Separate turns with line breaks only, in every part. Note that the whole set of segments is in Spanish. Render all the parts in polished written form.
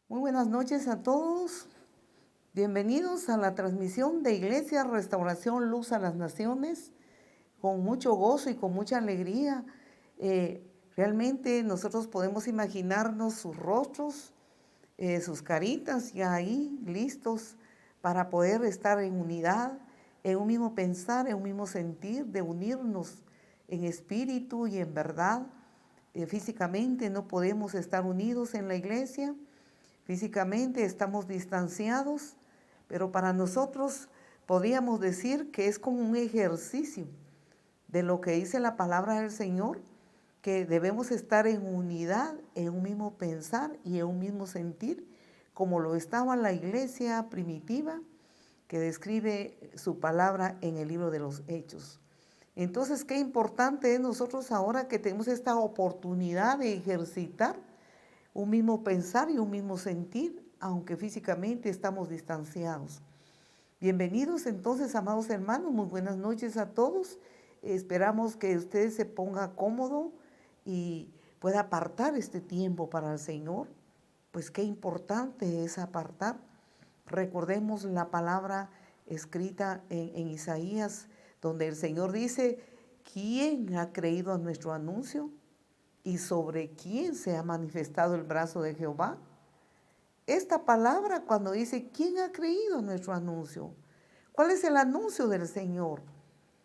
Muy buenas noches a todos. Bienvenidos a la transmisión de Iglesia Restauración Luz a las Naciones. Con mucho gozo y con mucha alegría. Realmente nosotros podemos imaginarnos sus rostros, sus caritas ya ahí listos para poder estar en unidad, en un mismo pensar, en un mismo sentir, de unirnos en espíritu y en verdad. Físicamente no podemos estar unidos en la iglesia. Físicamente estamos distanciados, pero para nosotros podríamos decir que es como un ejercicio de lo que dice la palabra del Señor, que debemos estar en unidad, en un mismo pensar y en un mismo sentir, como lo estaba la iglesia primitiva, que describe su palabra en el libro de los Hechos. Entonces, qué importante es nosotros ahora que tenemos esta oportunidad de ejercitar un mismo pensar y un mismo sentir, aunque físicamente estamos distanciados. Bienvenidos entonces, amados hermanos, muy buenas noches a todos. Esperamos que usted se ponga cómodo y pueda apartar este tiempo para el Señor. Pues qué importante es apartar. Recordemos la palabra escrita en Isaías, donde el Señor dice: ¿quién ha creído a nuestro anuncio? ¿Y sobre quién se ha manifestado el brazo de Jehová? Esta palabra cuando dice: ¿quién ha creído nuestro anuncio? ¿Cuál es el anuncio del Señor?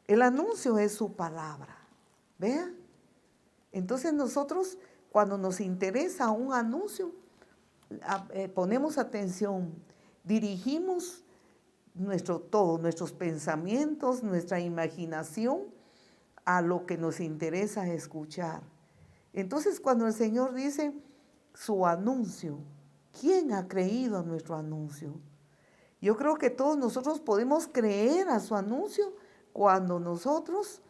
El anuncio es su palabra. ¿Vea? Entonces nosotros cuando nos interesa un anuncio, ponemos atención, dirigimos nuestros pensamientos, nuestra imaginación a lo que nos interesa escuchar. Entonces, cuando el Señor dice su anuncio, ¿quién ha creído a nuestro anuncio? Yo creo que todos nosotros podemos creer a su anuncio cuando nosotros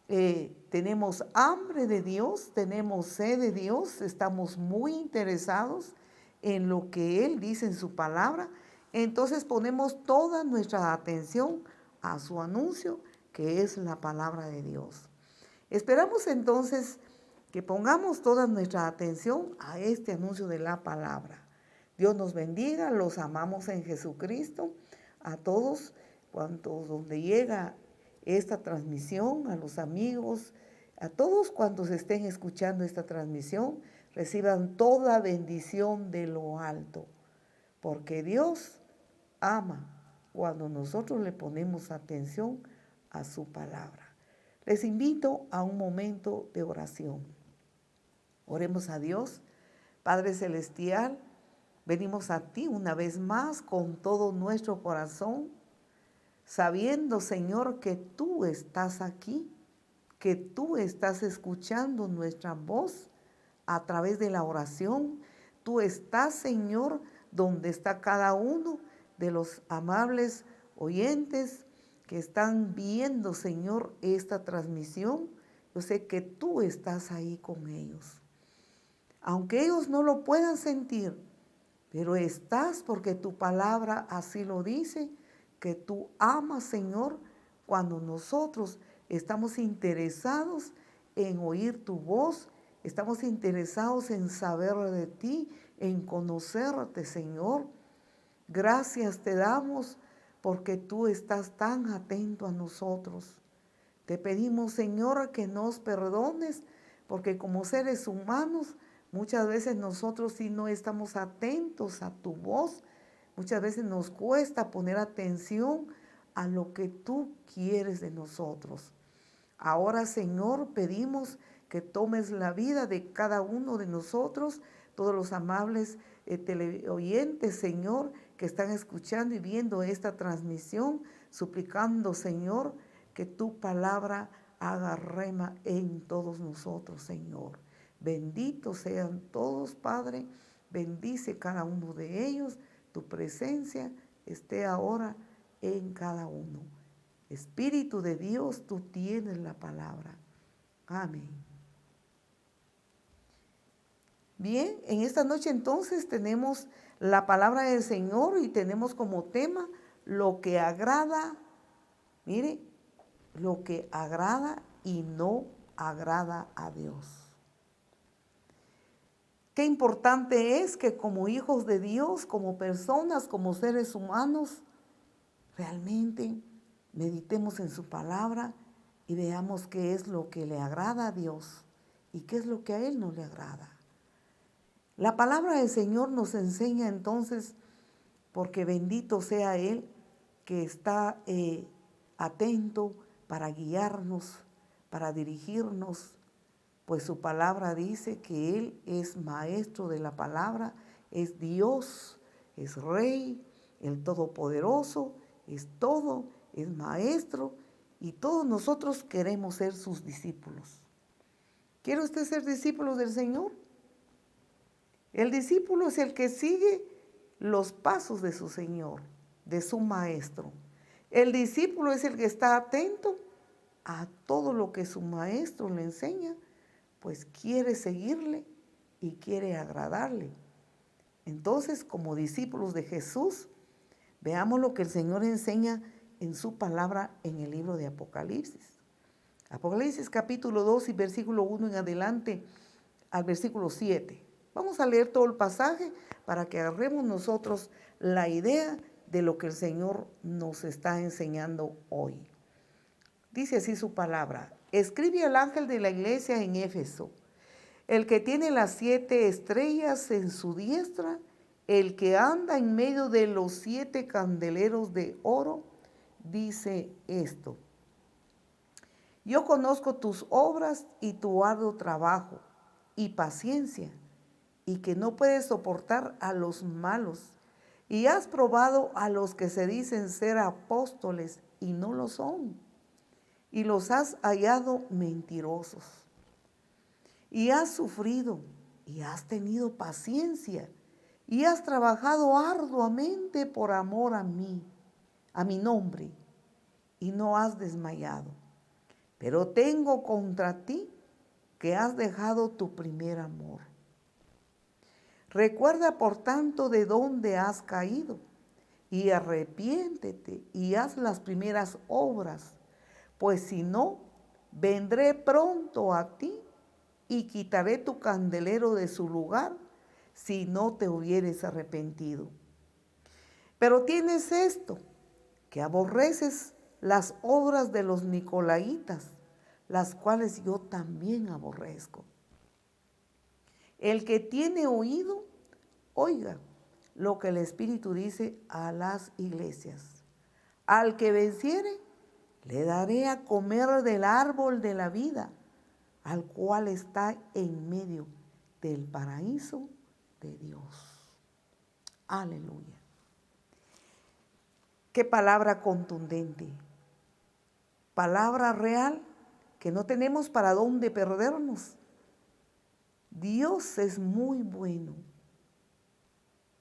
tenemos hambre de Dios, tenemos sed de Dios, estamos muy interesados en lo que Él dice en su palabra. Entonces ponemos toda nuestra atención a su anuncio, que es la palabra de Dios. Esperamos entonces que pongamos toda nuestra atención a este anuncio de la palabra. Dios nos bendiga, los amamos en Jesucristo, a todos cuantos donde llega esta transmisión, a los amigos, a todos cuantos estén escuchando esta transmisión, reciban toda bendición de lo alto, porque Dios ama cuando nosotros le ponemos atención a su palabra. Les invito a un momento de oración. Oremos a Dios. Padre Celestial, venimos a ti una vez más con todo nuestro corazón, sabiendo, Señor, que tú estás aquí, que tú estás escuchando nuestra voz a través de la oración. Tú estás, Señor, donde está cada uno de los amables oyentes que están viendo, Señor, esta transmisión. Yo sé que tú estás ahí con ellos. Aunque ellos no lo puedan sentir, pero estás porque tu palabra así lo dice, que tú amas, Señor, cuando nosotros estamos interesados en oír tu voz, estamos interesados en saber de ti, en conocerte, Señor. Gracias te damos porque tú estás tan atento a nosotros. Te pedimos, Señor, que nos perdones, porque como seres humanos, muchas veces nosotros sí no estamos atentos a tu voz. Muchas veces nos cuesta poner atención a lo que tú quieres de nosotros. Ahora, Señor, pedimos que tomes la vida de cada uno de nosotros, todos los amables teleoyentes, Señor, que están escuchando y viendo esta transmisión, suplicando, Señor, que tu palabra haga rema en todos nosotros, Señor. Benditos sean todos, Padre. Bendice cada uno de ellos. Tu presencia esté ahora en cada uno. Espíritu de Dios, tú tienes la palabra. Amén. Bien, en esta noche entonces tenemos la palabra del Señor y tenemos como tema lo que agrada, mire, lo que agrada y no agrada a Dios. qué importante es que como hijos de Dios, como personas, como seres humanos, realmente meditemos en su palabra y veamos qué es lo que le agrada a Dios y qué es lo que a Él no le agrada. La palabra del Señor nos enseña entonces, porque bendito sea Él que está atento para guiarnos, para dirigirnos, pues su palabra dice que Él es maestro de la palabra, es Dios, es Rey, el Todopoderoso, es todo, es maestro, y todos nosotros queremos ser sus discípulos. ¿Quiere usted ser discípulo del Señor? El discípulo es el que sigue los pasos de su Señor, de su Maestro. El discípulo es el que está atento a todo lo que su Maestro le enseña, pues quiere seguirle y quiere agradarle. Entonces, como discípulos de Jesús, veamos lo que el Señor enseña en su palabra en el libro de Apocalipsis. Apocalipsis capítulo 2 y versículo 1 en adelante al versículo 7. Vamos a leer todo el pasaje para que agarremos nosotros la idea de lo que el Señor nos está enseñando hoy. Dice así su palabra: escribe al ángel de la iglesia en Éfeso, el que tiene las 7 estrellas en su diestra, el que anda en medio de los 7 candeleros de oro, dice esto: yo conozco tus obras y tu arduo trabajo y paciencia, y que no puedes soportar a los malos, y has probado a los que se dicen ser apóstoles y no lo son, y los has hallado mentirosos. Y has sufrido y has tenido paciencia y has trabajado arduamente por amor a mí, a mi nombre, y no has desmayado. Pero tengo contra ti que has dejado tu primer amor. Recuerda, por tanto, de dónde has caído, y arrepiéntete y haz las primeras obras, pues si no, vendré pronto a ti y quitaré tu candelero de su lugar si no te hubieres arrepentido. Pero tienes esto, que aborreces las obras de los nicolaítas, las cuales yo también aborrezco. El que tiene oído, oiga lo que el Espíritu dice a las iglesias. Al que venciere, le daré a comer del árbol de la vida, al cual está en medio del paraíso de Dios. Aleluya. Qué palabra contundente. Palabra real que no tenemos para dónde perdernos. Dios es muy bueno.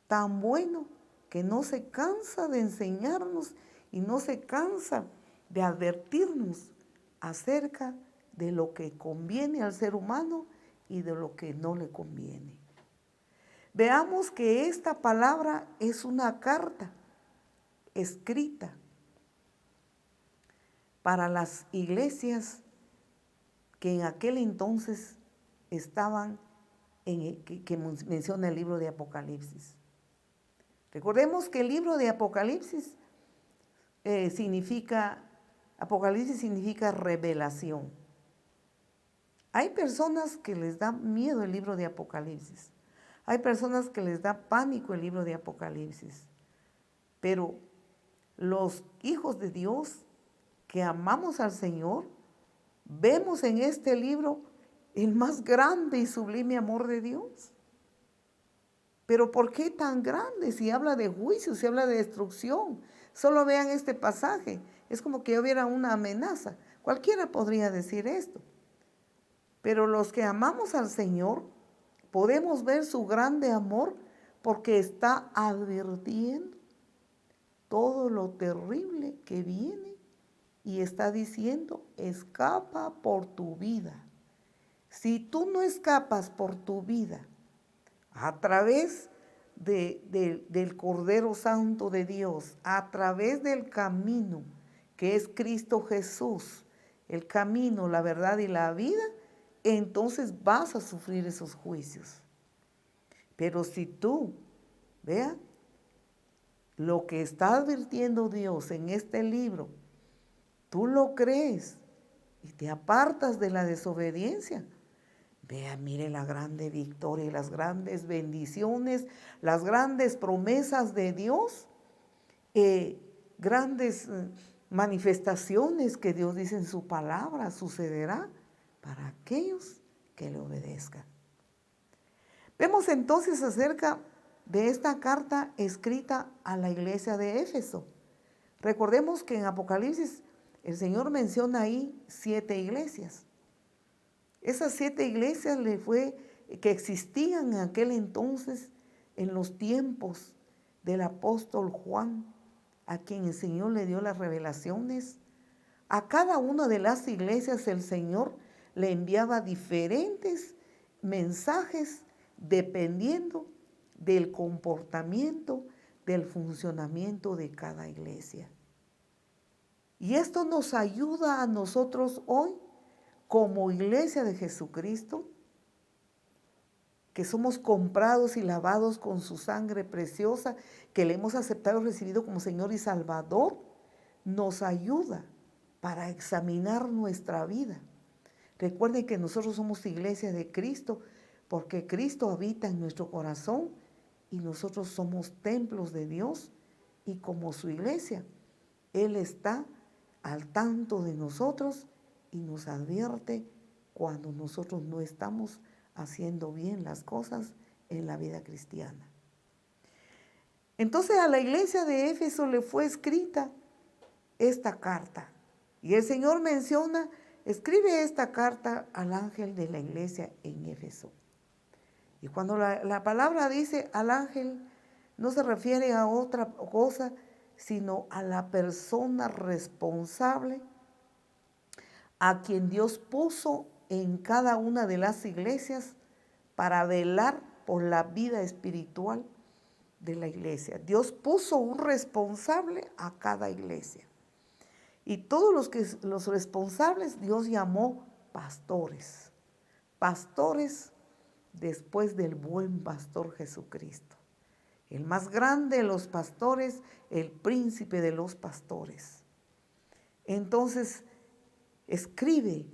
Tan bueno que no se cansa de enseñarnos y no se cansa de advertirnos acerca de lo que conviene al ser humano y de lo que no le conviene. Veamos que esta palabra es una carta escrita para las iglesias que en aquel entonces estaban que menciona el libro de Apocalipsis. Recordemos que el libro de Apocalipsis Apocalipsis significa revelación. Hay personas que les da miedo el libro de Apocalipsis. Hay personas que les da pánico el libro de Apocalipsis. Pero los hijos de Dios que amamos al Señor, vemos en este libro el más grande y sublime amor de Dios. Pero ¿por qué tan grande? Si habla de juicio, si habla de destrucción. Solo vean este pasaje. Es como que hubiera una amenaza. Cualquiera podría decir esto. Pero los que amamos al Señor, podemos ver su grande amor porque está advirtiendo todo lo terrible que viene y está diciendo: escapa por tu vida. Si tú no escapas por tu vida a través del Cordero Santo de Dios, a través del camino que es Cristo Jesús, el camino, la verdad y la vida, entonces vas a sufrir esos juicios. Pero si tú, vea, lo que está advirtiendo Dios en este libro, tú lo crees y te apartas de la desobediencia, vea, mire la grande victoria y las grandes bendiciones, las grandes promesas de Dios, grandes manifestaciones que Dios dice en su palabra, sucederá para aquellos que le obedezcan. Vemos entonces acerca de esta carta escrita a la iglesia de Éfeso. Recordemos que en Apocalipsis el Señor menciona ahí 7 iglesias. Esas 7 iglesias que existían en aquel entonces, en los tiempos del apóstol Juan, a quien el Señor le dio las revelaciones. A cada una de las iglesias el Señor le enviaba diferentes mensajes dependiendo del comportamiento, del funcionamiento de cada iglesia. Y esto nos ayuda a nosotros hoy, como iglesia de Jesucristo, que somos comprados y lavados con su sangre preciosa, que le hemos aceptado y recibido como Señor y Salvador, nos ayuda para examinar nuestra vida. Recuerden que nosotros somos iglesia de Cristo, porque Cristo habita en nuestro corazón y nosotros somos templos de Dios, y como su iglesia, Él está al tanto de nosotros y nos advierte cuando nosotros no estamos haciendo bien las cosas en la vida cristiana. Entonces a la iglesia de Éfeso le fue escrita esta carta. Y el Señor menciona, escribe esta carta al ángel de la iglesia en Éfeso. Y cuando la palabra dice al ángel, no se refiere a otra cosa, sino a la persona responsable a quien Dios puso en cada una de las iglesias para velar por la vida espiritual de la iglesia. Dios puso un responsable a cada iglesia. Y todos los responsables Dios llamó pastores. Pastores después del buen pastor Jesucristo. El más grande de los pastores, el príncipe de los pastores. Entonces, escribe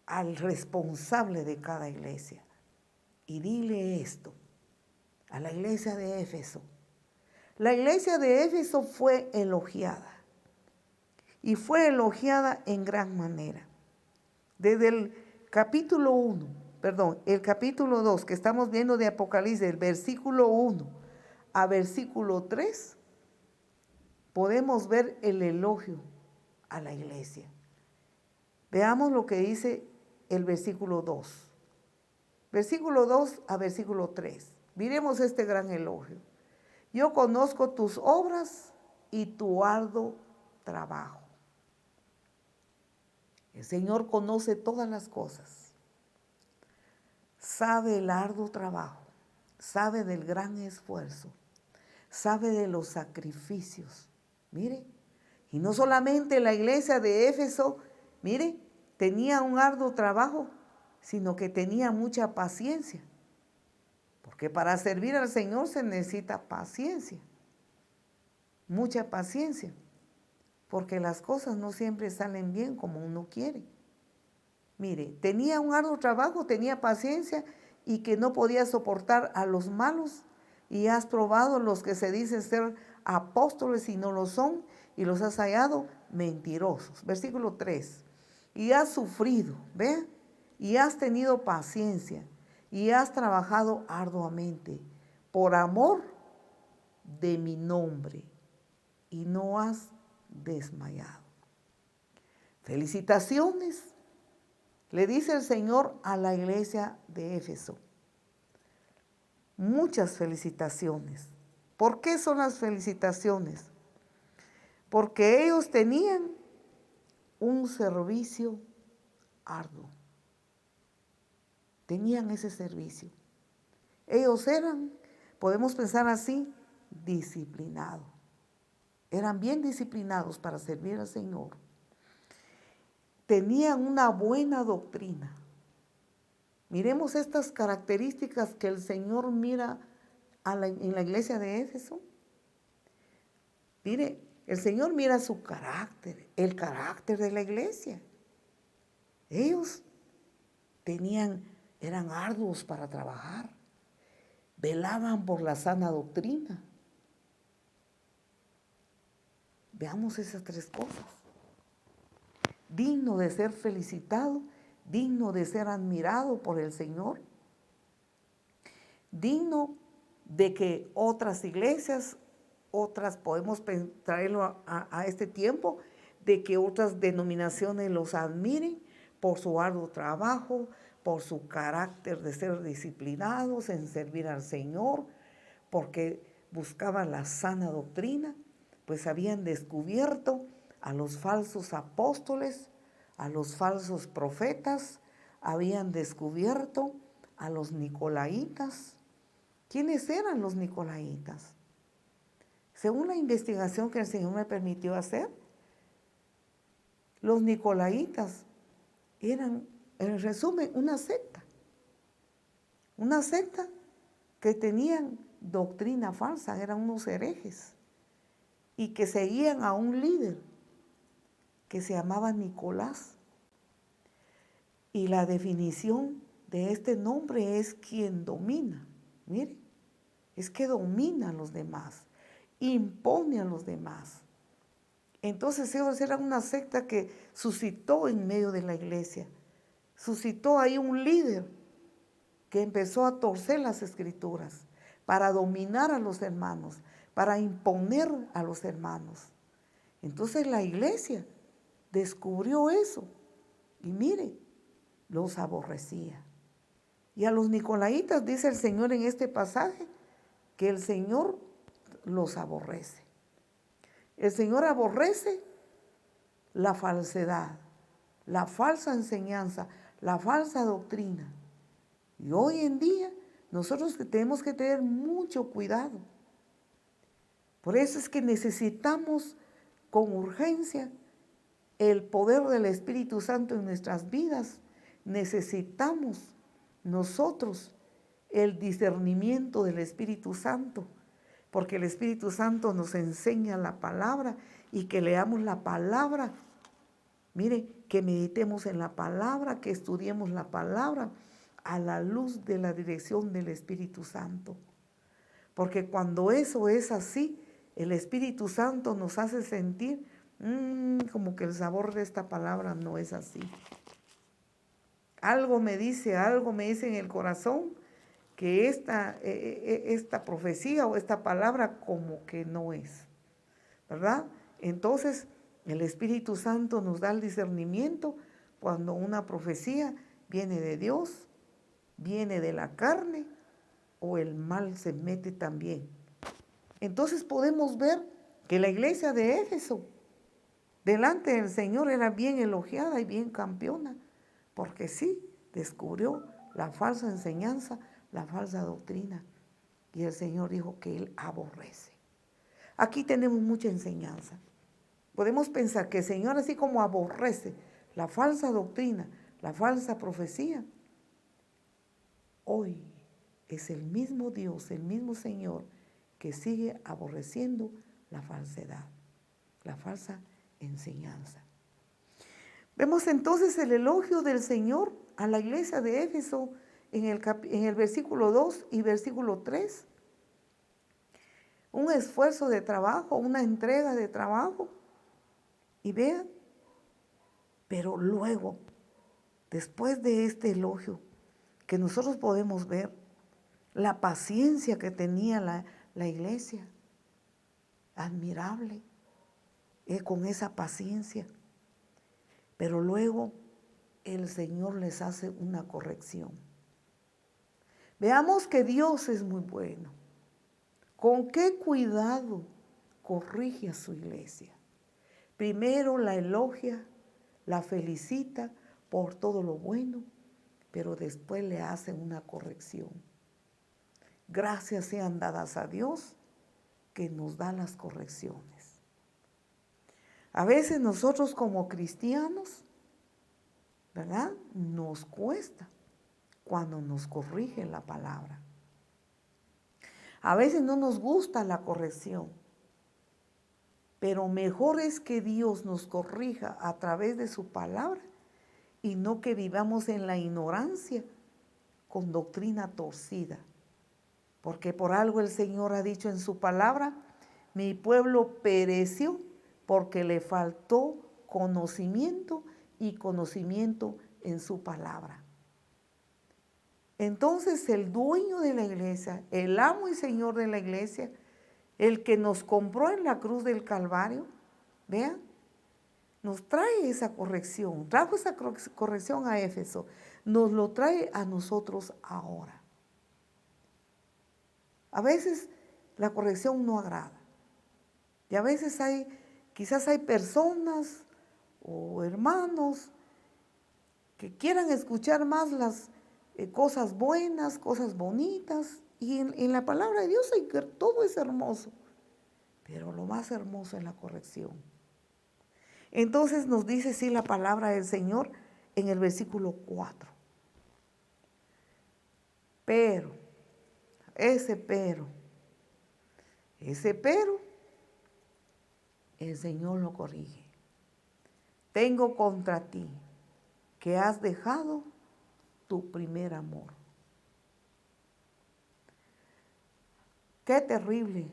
al responsable de cada iglesia y dile esto a la iglesia de Éfeso. La iglesia de Éfeso fue elogiada y fue elogiada en gran manera. Desde el capítulo 2 que estamos viendo de Apocalipsis, el versículo 1 a versículo 3, podemos ver el elogio a la iglesia. Veamos lo que dice el versículo 2. Versículo 2 a versículo 3. Miremos este gran elogio. Yo conozco tus obras y tu arduo trabajo. El Señor conoce todas las cosas. Sabe el arduo trabajo. Sabe del gran esfuerzo. Sabe de los sacrificios. Mire, y no solamente la iglesia de Éfeso, mire, tenía un arduo trabajo, sino que tenía mucha paciencia. Porque para servir al Señor se necesita paciencia. Mucha paciencia. Porque las cosas no siempre salen bien como uno quiere. Mire, tenía un arduo trabajo, tenía paciencia y que no podía soportar a los malos. Y has probado los que se dicen ser apóstoles y no lo son, y los has hallado mentirosos. Versículo 3. Y has sufrido, ¿ve? Y has tenido paciencia, y has trabajado arduamente por amor de mi nombre, y no has desmayado. Felicitaciones, le dice el Señor a la iglesia de Éfeso. Muchas felicitaciones. ¿Por qué son las felicitaciones? Porque ellos tenían un servicio arduo. Tenían ese servicio. Ellos eran, podemos pensar así, disciplinados. Eran bien disciplinados para servir al Señor. Tenían una buena doctrina. Miremos estas características que el Señor mira en la iglesia de Éfeso. Mire, el Señor mira su carácter, el carácter de la iglesia. Ellos eran arduos para trabajar, velaban por la sana doctrina. Veamos esas tres cosas. Digno de ser felicitado, digno de ser admirado por el Señor, digno de que otras iglesias, podemos traerlo a este tiempo, de que otras denominaciones los admiren por su arduo trabajo, por su carácter de ser disciplinados en servir al Señor, porque buscaban la sana doctrina, pues habían descubierto a los falsos apóstoles, a los falsos profetas, habían descubierto a los nicolaitas. ¿Quiénes eran los nicolaitas? Según la investigación que el Señor me permitió hacer, los nicolaitas eran, en resumen, una secta que tenían doctrina falsa, eran unos herejes y que seguían a un líder que se llamaba Nicolás. Y la definición de este nombre es quien domina. Mire, es que domina a los demás, impone a los demás. Entonces ellos eran una secta que suscitó en medio de la iglesia. Suscitó ahí un líder que empezó a torcer las escrituras para dominar a los hermanos, para imponer a los hermanos. Entonces la iglesia descubrió eso y mire, los aborrecía. Y a los nicolaitas dice el Señor en este pasaje que el Señor los aborrece. El Señor aborrece la falsedad, la falsa enseñanza, la falsa doctrina. Y hoy en día nosotros tenemos que tener mucho cuidado. Por eso es que necesitamos con urgencia el poder del Espíritu Santo en nuestras vidas. Necesitamos nosotros el discernimiento del Espíritu Santo, porque el Espíritu Santo nos enseña la palabra y que leamos la palabra. Mire, que meditemos en la palabra, que estudiemos la palabra a la luz de la dirección del Espíritu Santo. Porque cuando eso es así, el Espíritu Santo nos hace sentir como que el sabor de esta palabra no es así. Algo me dice en el corazón que esta profecía o esta palabra como que no es, ¿verdad? Entonces, el Espíritu Santo nos da el discernimiento cuando una profecía viene de Dios, viene de la carne o el mal se mete también. Entonces podemos ver que la iglesia de Éfeso, delante del Señor, era bien elogiada y bien campeona, porque sí, descubrió la falsa enseñanza, la falsa doctrina. Y el Señor dijo que Él aborrece. Aquí tenemos mucha enseñanza. Podemos pensar que el Señor, así como aborrece la falsa doctrina, la falsa profecía, hoy es el mismo Dios, el mismo Señor, que sigue aborreciendo la falsedad, la falsa enseñanza. Vemos entonces el elogio del Señor a la iglesia de Éfeso en el versículo 2 y versículo 3. Un esfuerzo de trabajo, una entrega de trabajo. Y vean, pero luego, después de este elogio, que nosotros podemos ver la paciencia que tenía la iglesia, admirable, con esa paciencia. Pero luego el Señor les hace una corrección. Veamos que Dios es muy bueno. Con qué cuidado corrige a su iglesia. Primero la elogia, la felicita por todo lo bueno, pero después le hace una corrección. Gracias sean dadas a Dios que nos da las correcciones. A veces nosotros como cristianos, ¿verdad? Nos cuesta cuando nos corrige la palabra. A veces no nos gusta la corrección, pero mejor es que Dios nos corrija a través de su palabra y no que vivamos en la ignorancia con doctrina torcida. Porque por algo el Señor ha dicho en su palabra, mi pueblo pereció porque le faltó conocimiento y conocimiento en su palabra. Entonces el dueño de la iglesia, el amo y señor de la iglesia, el que nos compró en la cruz del Calvario, vean, nos trae esa corrección, trajo esa corrección a Éfeso, nos lo trae a nosotros ahora. A veces la corrección no agrada. Y a veces quizás hay personas o hermanos que quieran escuchar más las cosas buenas, cosas bonitas. Y en la palabra de Dios todo es hermoso. Pero lo más hermoso es la corrección. Entonces nos dice sí la palabra del Señor en el versículo 4. Pero, ese pero, el Señor lo corrige. Tengo contra ti que has dejado tu primer amor. Qué terrible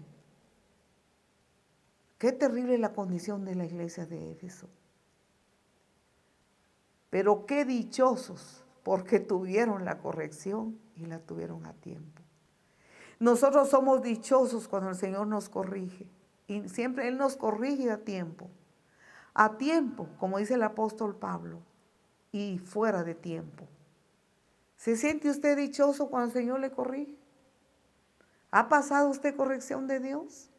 la condición de la iglesia de Éfeso. Pero qué dichosos porque tuvieron la corrección y la tuvieron a tiempo. Nosotros somos dichosos cuando el Señor nos corrige. Y siempre Él nos corrige a tiempo. A tiempo, como dice el apóstol Pablo, y fuera de tiempo. ¿Se siente usted dichoso cuando el Señor le corrige? ¿Ha pasado usted corrección de Dios?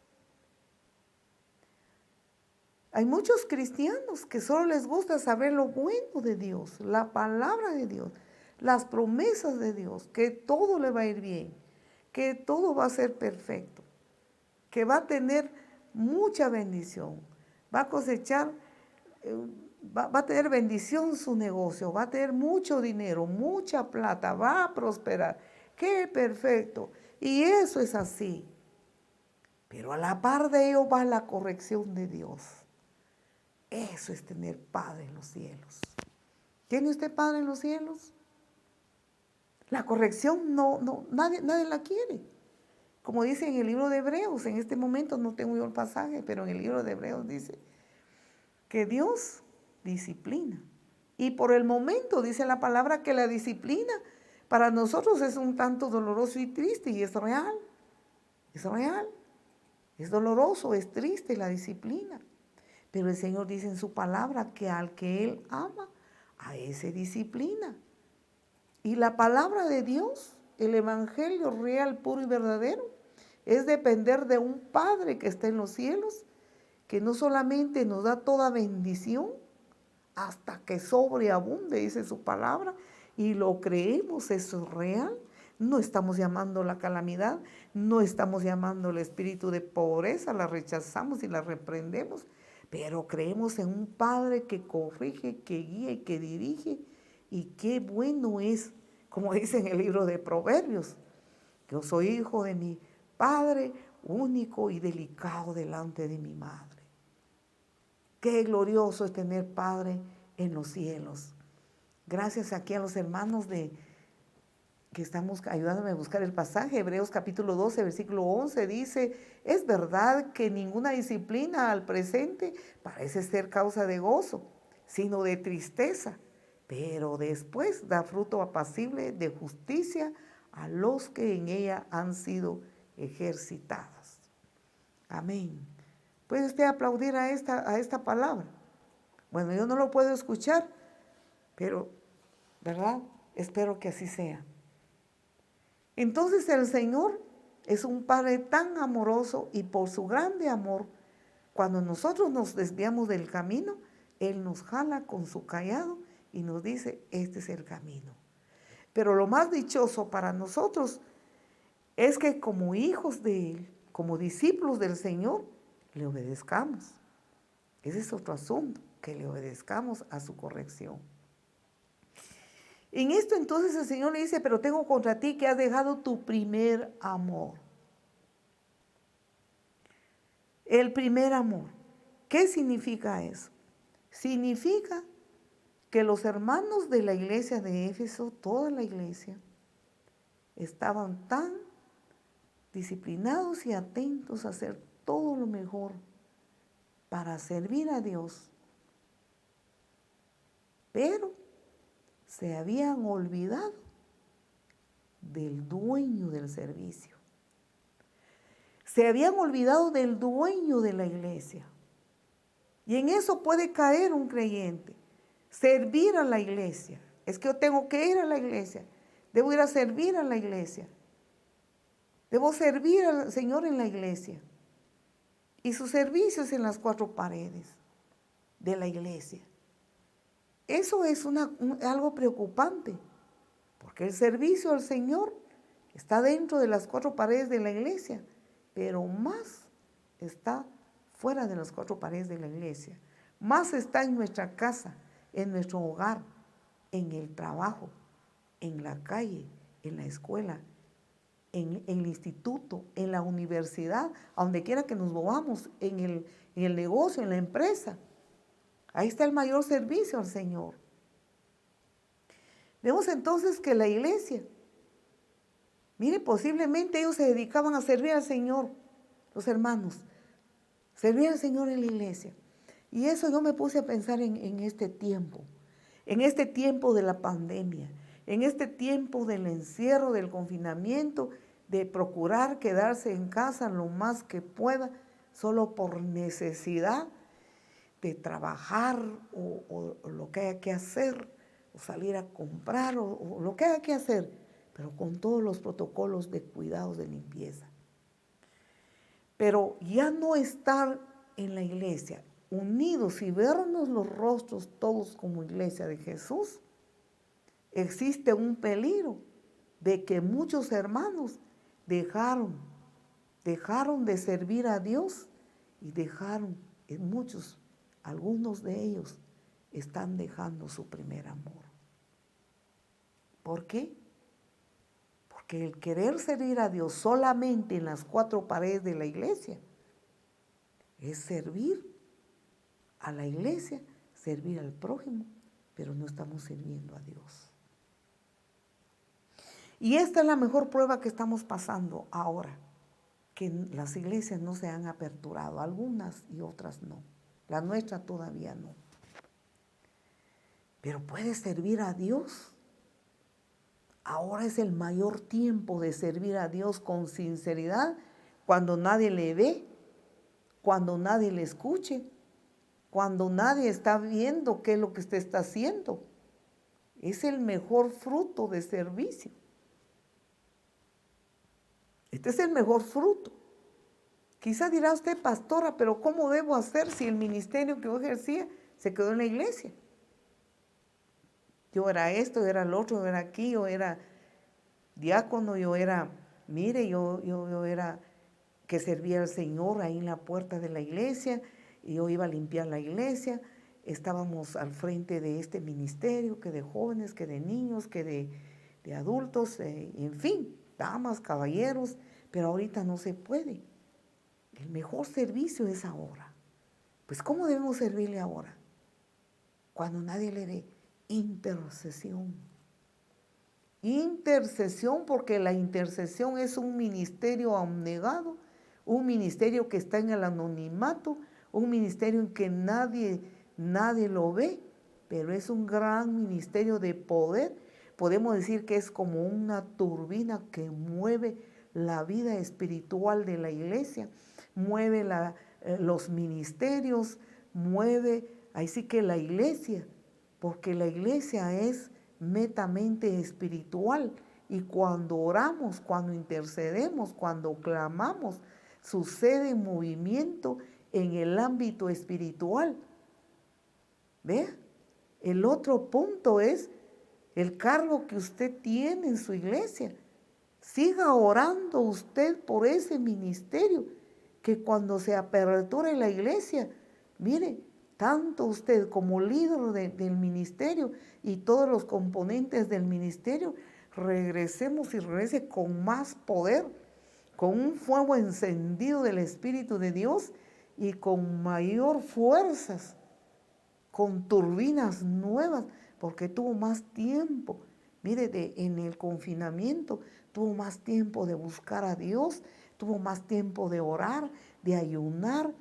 Hay muchos cristianos que solo les gusta saber lo bueno de Dios, la palabra de Dios, las promesas de Dios, que todo le va a ir bien, que todo va a ser perfecto, que va a tener mucha bendición, va a cosechar, va a tener bendición su negocio, va a tener mucho dinero, mucha plata, va a prosperar. ¡Qué perfecto! Y eso es así. Pero a la par de ello va la corrección de Dios. Eso es tener Padre en los cielos. ¿Tiene usted Padre en los cielos? La corrección nadie la quiere. Como dice en el libro de Hebreos, en este momento no tengo yo el pasaje, pero en el libro de Hebreos dice que Dios disciplina. Y por el momento dice la palabra que la disciplina para nosotros es un tanto doloroso y triste, y es real. Es real. Es doloroso, es triste la disciplina. Pero el Señor dice en su palabra que al que Él ama, a ese disciplina. Y la palabra de Dios, el evangelio real, puro y verdadero, es depender de un Padre que está en los cielos, que no solamente nos da toda bendición, hasta que sobreabunde, dice su palabra, y lo creemos, eso es real. No estamos llamando la calamidad, no estamos llamando el espíritu de pobreza, la rechazamos y la reprendemos, pero creemos en un Padre que corrige, que guía y que dirige, y qué bueno es, como dice en el libro de Proverbios, yo soy hijo de mi Padre único y delicado delante de mi madre. Qué glorioso es tener Padre en los cielos. Gracias aquí a los hermanos que estamos ayudándome a buscar el pasaje. Hebreos capítulo 12, versículo 11 dice, es verdad que ninguna disciplina al presente parece ser causa de gozo, sino de tristeza, pero después da fruto apacible de justicia a los que en ella han sido ejercitados. Amén. ¿Puede usted aplaudir a esta palabra? Bueno, yo no lo puedo escuchar, pero, ¿verdad? Espero que así sea. Entonces el Señor es un Padre tan amoroso y por su grande amor, cuando nosotros nos desviamos del camino, Él nos jala con su cayado y nos dice, este es el camino. Pero lo más dichoso para nosotros es que como hijos de Él, como discípulos del Señor, le obedezcamos. Ese es otro asunto, que le obedezcamos a su corrección. En esto entonces el Señor le dice, pero tengo contra ti que has dejado tu primer amor. El primer amor. ¿Qué significa eso? Significa que los hermanos de la iglesia de Éfeso, toda la iglesia, estaban tan disciplinados y atentos a hacer todo lo mejor para servir a Dios, pero se habían olvidado del dueño del servicio. Se habían olvidado del dueño de la iglesia. Y en eso puede caer un creyente. Servir a la iglesia. Es que yo tengo que ir a la iglesia. Debo ir a servir a la iglesia. Debo servir al Señor en la iglesia. Y su servicio es en las cuatro paredes de la iglesia. Eso es algo preocupante, porque el servicio al Señor está dentro de las cuatro paredes de la iglesia, pero más está fuera de las cuatro paredes de la iglesia. Más está en nuestra casa, en nuestro hogar, en el trabajo, en la calle, en la escuela, en el instituto, en la universidad, a donde quiera que nos movamos, en el negocio, en la empresa. Ahí está el mayor servicio al Señor. Vemos entonces que la iglesia, mire, posiblemente ellos se dedicaban a servir al Señor, los hermanos, servir al Señor en la iglesia. Y eso yo me puse a pensar en este tiempo de la pandemia, en este tiempo del encierro, del confinamiento, de procurar quedarse en casa lo más que pueda, solo por necesidad de trabajar o lo que haya que hacer, o salir a comprar, o lo que haya que hacer, pero con todos los protocolos de cuidados de limpieza. Pero ya no estar en la iglesia, unidos y vernos los rostros todos como iglesia de Jesús, existe un peligro de que muchos hermanos dejaron de servir a Dios y algunos de ellos están dejando su primer amor. ¿Por qué? Porque el querer servir a Dios solamente en las cuatro paredes de la iglesia es servir a la iglesia, servir al prójimo, pero no estamos sirviendo a Dios. Y esta es la mejor prueba que estamos pasando ahora, que las iglesias no se han aperturado, algunas y otras no. La nuestra todavía no. Pero puedes servir a Dios. Ahora es el mayor tiempo de servir a Dios con sinceridad, cuando nadie le ve, cuando nadie le escuche, cuando nadie está viendo qué es lo que usted está haciendo. Es el mejor fruto de servicio. Este es el mejor fruto. Quizá dirá usted, pastora, pero ¿cómo debo hacer si el ministerio que yo ejercía se quedó en la iglesia? Yo era esto, yo era el otro, yo era aquí, yo era diácono, yo era que servía al Señor ahí en la puerta de la iglesia, y yo iba a limpiar la iglesia, estábamos al frente de este ministerio, que de jóvenes, que de niños, que de adultos, en fin, damas, caballeros, pero ahorita no se puede. El mejor servicio es ahora. Pues ¿cómo debemos servirle ahora? Cuando nadie le ve. Intercesión. Intercesión, porque la intercesión es un ministerio abnegado, un ministerio que está en el anonimato, un ministerio en que nadie lo ve, pero es un gran ministerio de poder. Podemos decir que es como una turbina que mueve la vida espiritual de la iglesia, mueve los ministerios, ahí sí que la iglesia, porque la iglesia es netamente espiritual, y cuando oramos, cuando intercedemos, cuando clamamos, sucede movimiento en el ámbito espiritual. ¿Ve? El otro punto es el cargo que usted tiene en su iglesia. Siga orando usted por ese ministerio, que cuando se aperture la iglesia, mire, tanto usted como líder del ministerio y todos los componentes del ministerio, regresemos y regrese con más poder, con un fuego encendido del Espíritu de Dios y con mayor fuerzas, con turbinas nuevas, porque tuvo más tiempo. Mire, en el confinamiento tuvo más tiempo de buscar a Dios, tuvo más tiempo de orar, de ayunar.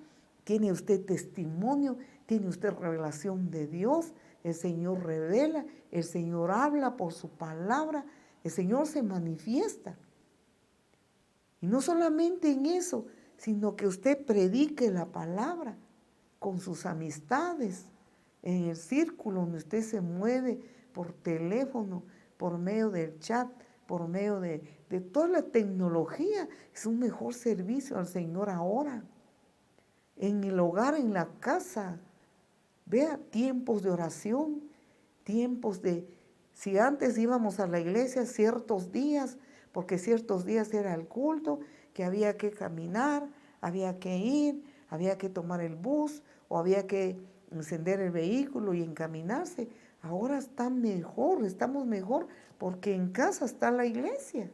Tiene usted testimonio, tiene usted revelación de Dios. El Señor revela, el Señor habla por su palabra, el Señor se manifiesta. Y no solamente en eso, sino que usted predique la palabra con sus amistades, en el círculo donde usted se mueve, por teléfono, por medio del chat, por medio de toda la tecnología. Es un mejor servicio al Señor ahora. En el hogar, en la casa, vea, tiempos de oración, tiempos de, si antes íbamos a la iglesia ciertos días, porque ciertos días era el culto, que había que caminar, había que ir, había que tomar el bus o había que encender el vehículo y encaminarse. Ahora está mejor, estamos mejor porque en casa está la iglesia.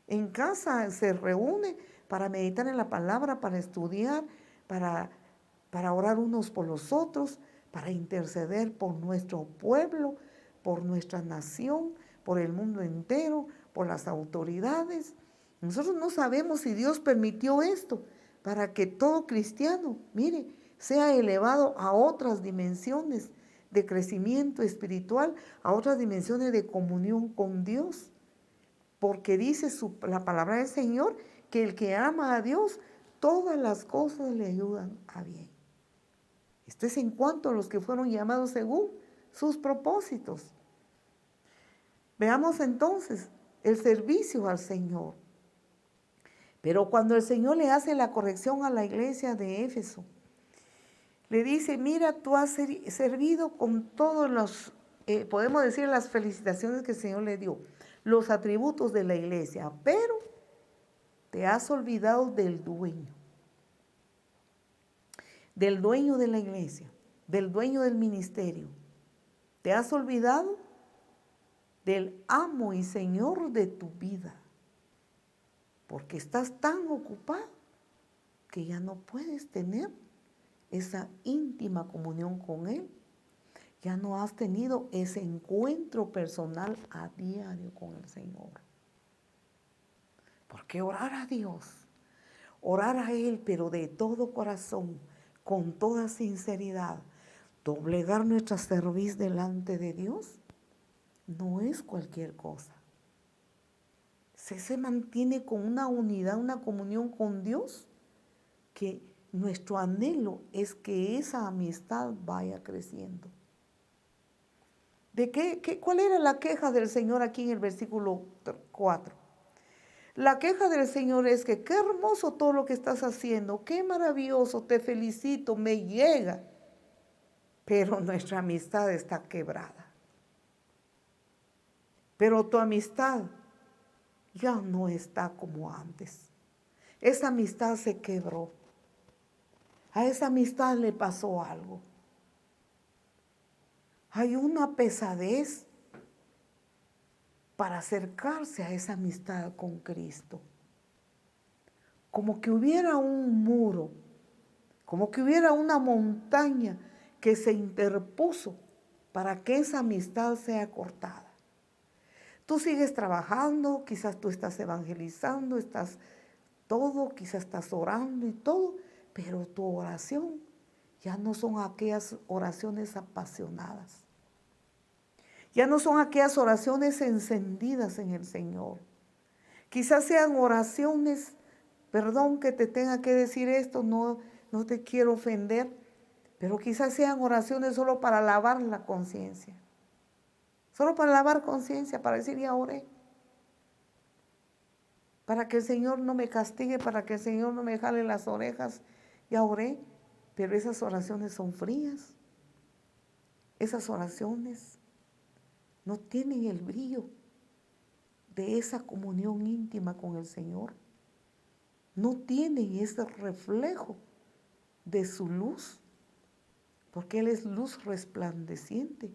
En casa se reúne para meditar en la palabra, para estudiar, para orar unos por los otros, para interceder por nuestro pueblo, por nuestra nación, por el mundo entero, por las autoridades. Nosotros no sabemos si Dios permitió esto para que todo cristiano, mire, sea elevado a otras dimensiones de crecimiento espiritual, a otras dimensiones de comunión con Dios. Porque dice la palabra del Señor que el que ama a Dios, todas las cosas le ayudan a bien. Esto es en cuanto a los que fueron llamados según sus propósitos. Veamos entonces el servicio al Señor. Pero cuando el Señor le hace la corrección a la iglesia de Éfeso, le dice, mira, tú has servido con todos los, podemos decir las felicitaciones que el Señor le dio, los atributos de la iglesia, pero te has olvidado del dueño de la iglesia, del dueño del ministerio. Te has olvidado del amo y Señor de tu vida, porque estás tan ocupado que ya no puedes tener esa íntima comunión con Él. Ya no has tenido ese encuentro personal a diario con el Señor. Porque orar a Dios, orar a Él, pero de todo corazón, con toda sinceridad, doblegar nuestra cerviz delante de Dios, no es cualquier cosa. Se mantiene con una unidad, una comunión con Dios, que nuestro anhelo es que esa amistad vaya creciendo. ¿Cuál era la queja del Señor aquí en el versículo 4? La queja del Señor es que qué hermoso todo lo que estás haciendo, qué maravilloso, te felicito, me llega, pero nuestra amistad está quebrada. Pero tu amistad ya no está como antes. Esa amistad se quebró. A esa amistad le pasó algo. Hay una pesadez para acercarse a esa amistad con Cristo. Como que hubiera un muro, como que hubiera una montaña que se interpuso para que esa amistad sea cortada. Tú sigues trabajando, quizás tú estás evangelizando, estás todo, quizás estás orando y todo, pero tu oración ya no son aquellas oraciones apasionadas. Ya no son aquellas oraciones encendidas en el Señor. Quizás sean oraciones, perdón que te tenga que decir esto, no te quiero ofender, pero quizás sean oraciones solo para lavar la conciencia. Solo para lavar conciencia, para decir ya oré. Para que el Señor no me castigue, para que el Señor no me jale las orejas, ya oré. Pero esas oraciones son frías. Esas oraciones no tienen el brillo de esa comunión íntima con el Señor. No tienen ese reflejo de su luz. porque Él es luz resplandeciente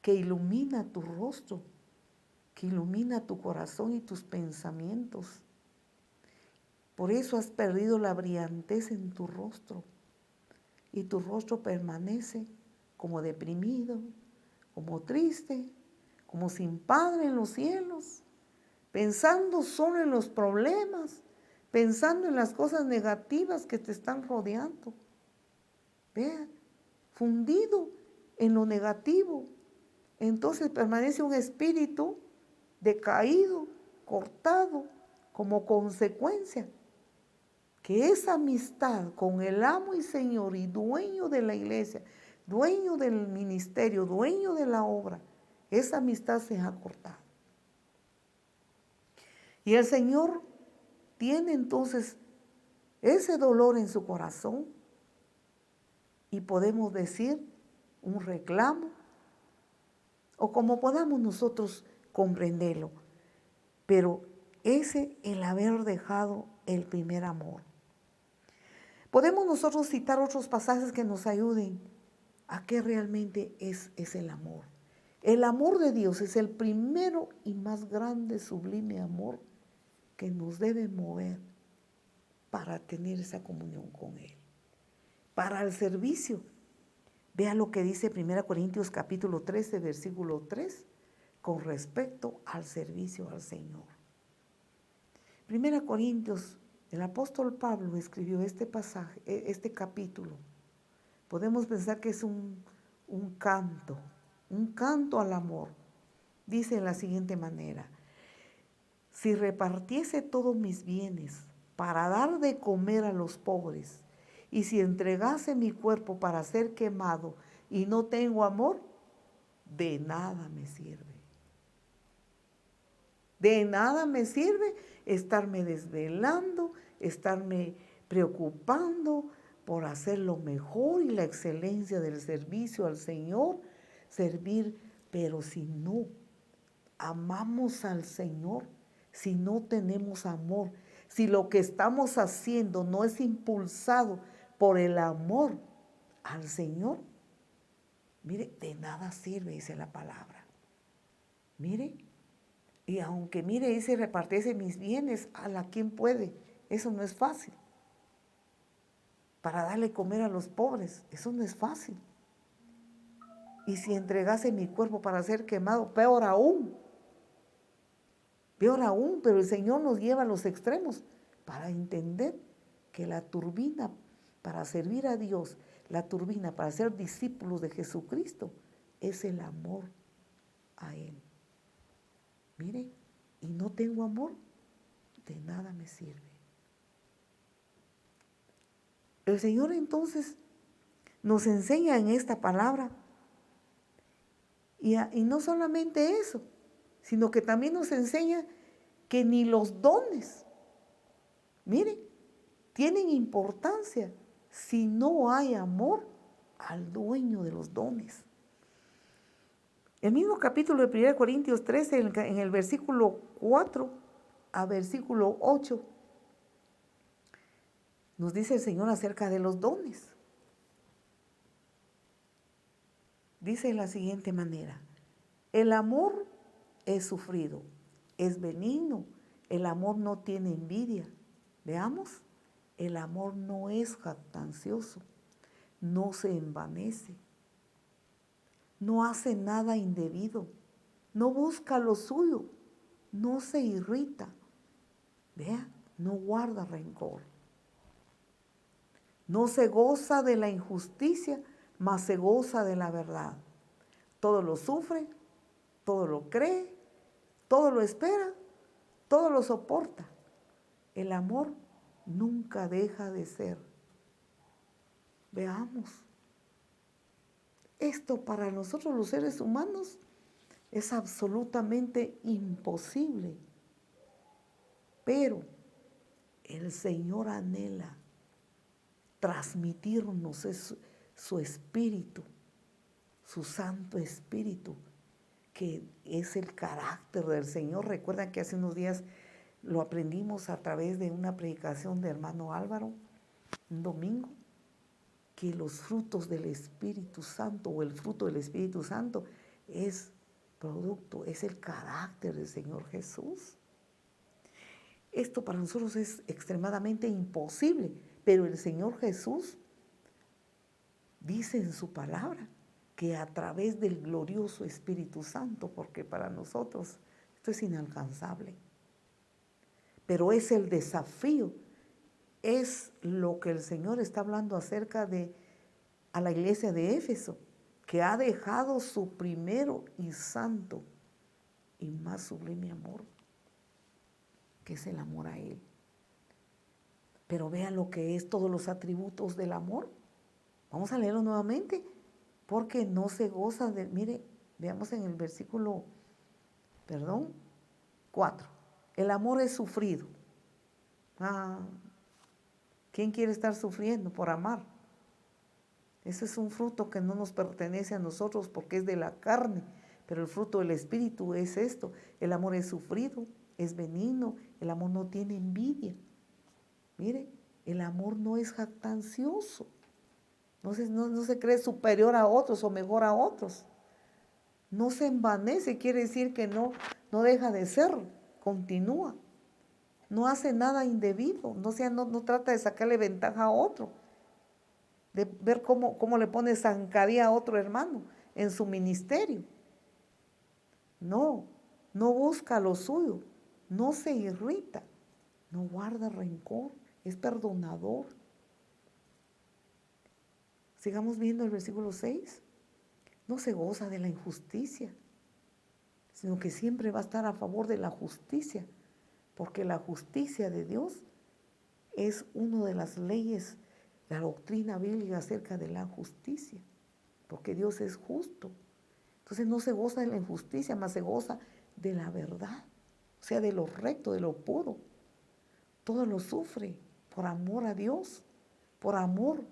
que ilumina tu rostro, que ilumina tu corazón y tus pensamientos. Por eso has perdido la brillantez en tu rostro y tu rostro permanece como deprimido, como triste, como sin Padre en los cielos, pensando solo en los problemas, pensando en las cosas negativas que te están rodeando. Vean, fundido en lo negativo. Entonces permanece un espíritu decaído, cortado, como consecuencia. Que esa amistad con el amo y Señor y dueño de la iglesia, dueño del ministerio, dueño de la obra, esa amistad se ha cortado. Y el Señor tiene entonces ese dolor en su corazón y podemos decir un reclamo o como podamos nosotros comprenderlo, pero ese el haber dejado el primer amor. Podemos nosotros citar otros pasajes que nos ayuden a qué realmente es el amor. El amor de Dios es el primero y más grande, sublime amor que nos debe mover para tener esa comunión con Él. Para el servicio. Vea lo que dice 1 Corintios capítulo 13, versículo 3, con respecto al servicio al Señor. 1 Corintios, el apóstol Pablo escribió este pasaje, este capítulo. Podemos pensar que es un canto al amor. Dice de la siguiente manera: si repartiese todos mis bienes para dar de comer a los pobres, y si entregase mi cuerpo para ser quemado y no tengo amor, de nada me sirve. De nada me sirve estarme desvelando, estarme preocupando por hacer lo mejor y la excelencia del servicio al Señor, servir, pero si no amamos al Señor, si no tenemos amor, si lo que estamos haciendo no es impulsado por el amor al Señor, mire, de nada sirve, dice la palabra. Mire, y aunque mire, dice, repartiese mis bienes, ¿a quién puede? Eso no es fácil. Para darle comer a los pobres, eso no es fácil. Y si entregase mi cuerpo para ser quemado, peor aún. Peor aún, pero el Señor nos lleva a los extremos para entender que la turbina para servir a Dios, la turbina para ser discípulos de Jesucristo, es el amor a Él. Mire, y no tengo amor, de nada me sirve. El Señor entonces nos enseña en esta palabra, y no solamente eso, sino que también nos enseña que ni los dones, miren, tienen importancia si no hay amor al dueño de los dones. El mismo capítulo de 1 Corintios 13, en el versículo 4 a versículo 8, nos dice el Señor acerca de los dones. Dice de la siguiente manera: el amor es sufrido, es benigno, el amor no tiene envidia. Veamos, el amor no es jactancioso, no se envanece, no hace nada indebido, no busca lo suyo, no se irrita, vea, no guarda rencor, no se goza de la injusticia, mas se goza de la verdad. Todo lo sufre, todo lo cree, todo lo espera, todo lo soporta. El amor nunca deja de ser. Veamos, esto para nosotros los seres humanos es absolutamente imposible, pero el Señor anhela transmitirnos su espíritu, su Santo Espíritu, que es el carácter del Señor. Recuerdan que hace unos días lo aprendimos a través de una predicación de hermano Álvaro, un domingo, que los frutos del Espíritu Santo o el fruto del Espíritu Santo es producto, es el carácter del Señor Jesús. Esto para nosotros es extremadamente imposible, pero el Señor Jesús dice en su palabra que a través del glorioso Espíritu Santo, porque para nosotros esto es inalcanzable, pero es el desafío, es lo que el Señor está hablando acerca de a la iglesia de Éfeso, que ha dejado su primero y santo y más sublime amor, que es el amor a Él. Pero vean lo que es todos los atributos del amor. Vamos a leerlo nuevamente, porque no se goza de, mire, veamos en el versículo, 4. El amor es sufrido. ¿Quién quiere estar sufriendo por amar? Ese es un fruto que no nos pertenece a nosotros porque es de la carne, pero el fruto del Espíritu es esto. El amor es sufrido, es benigno, el amor no tiene envidia. Mire, el amor no es jactancioso, no se cree superior a otros o mejor a otros. No se envanece, quiere decir que no deja de serlo, continúa. No hace nada indebido, no trata de sacarle ventaja a otro, de ver cómo le pone zancadilla a otro hermano en su ministerio. No busca lo suyo, no se irrita, no guarda rencor, es perdonador. Sigamos viendo el versículo 6. No se goza de la injusticia, sino que siempre va a estar a favor de la justicia, porque la justicia de Dios es una de las leyes, la doctrina bíblica acerca de la justicia, porque Dios es justo. Entonces no se goza de la injusticia, más se goza de la verdad, o sea, de lo recto, de lo puro. Todo lo sufre por amor a Dios, por amor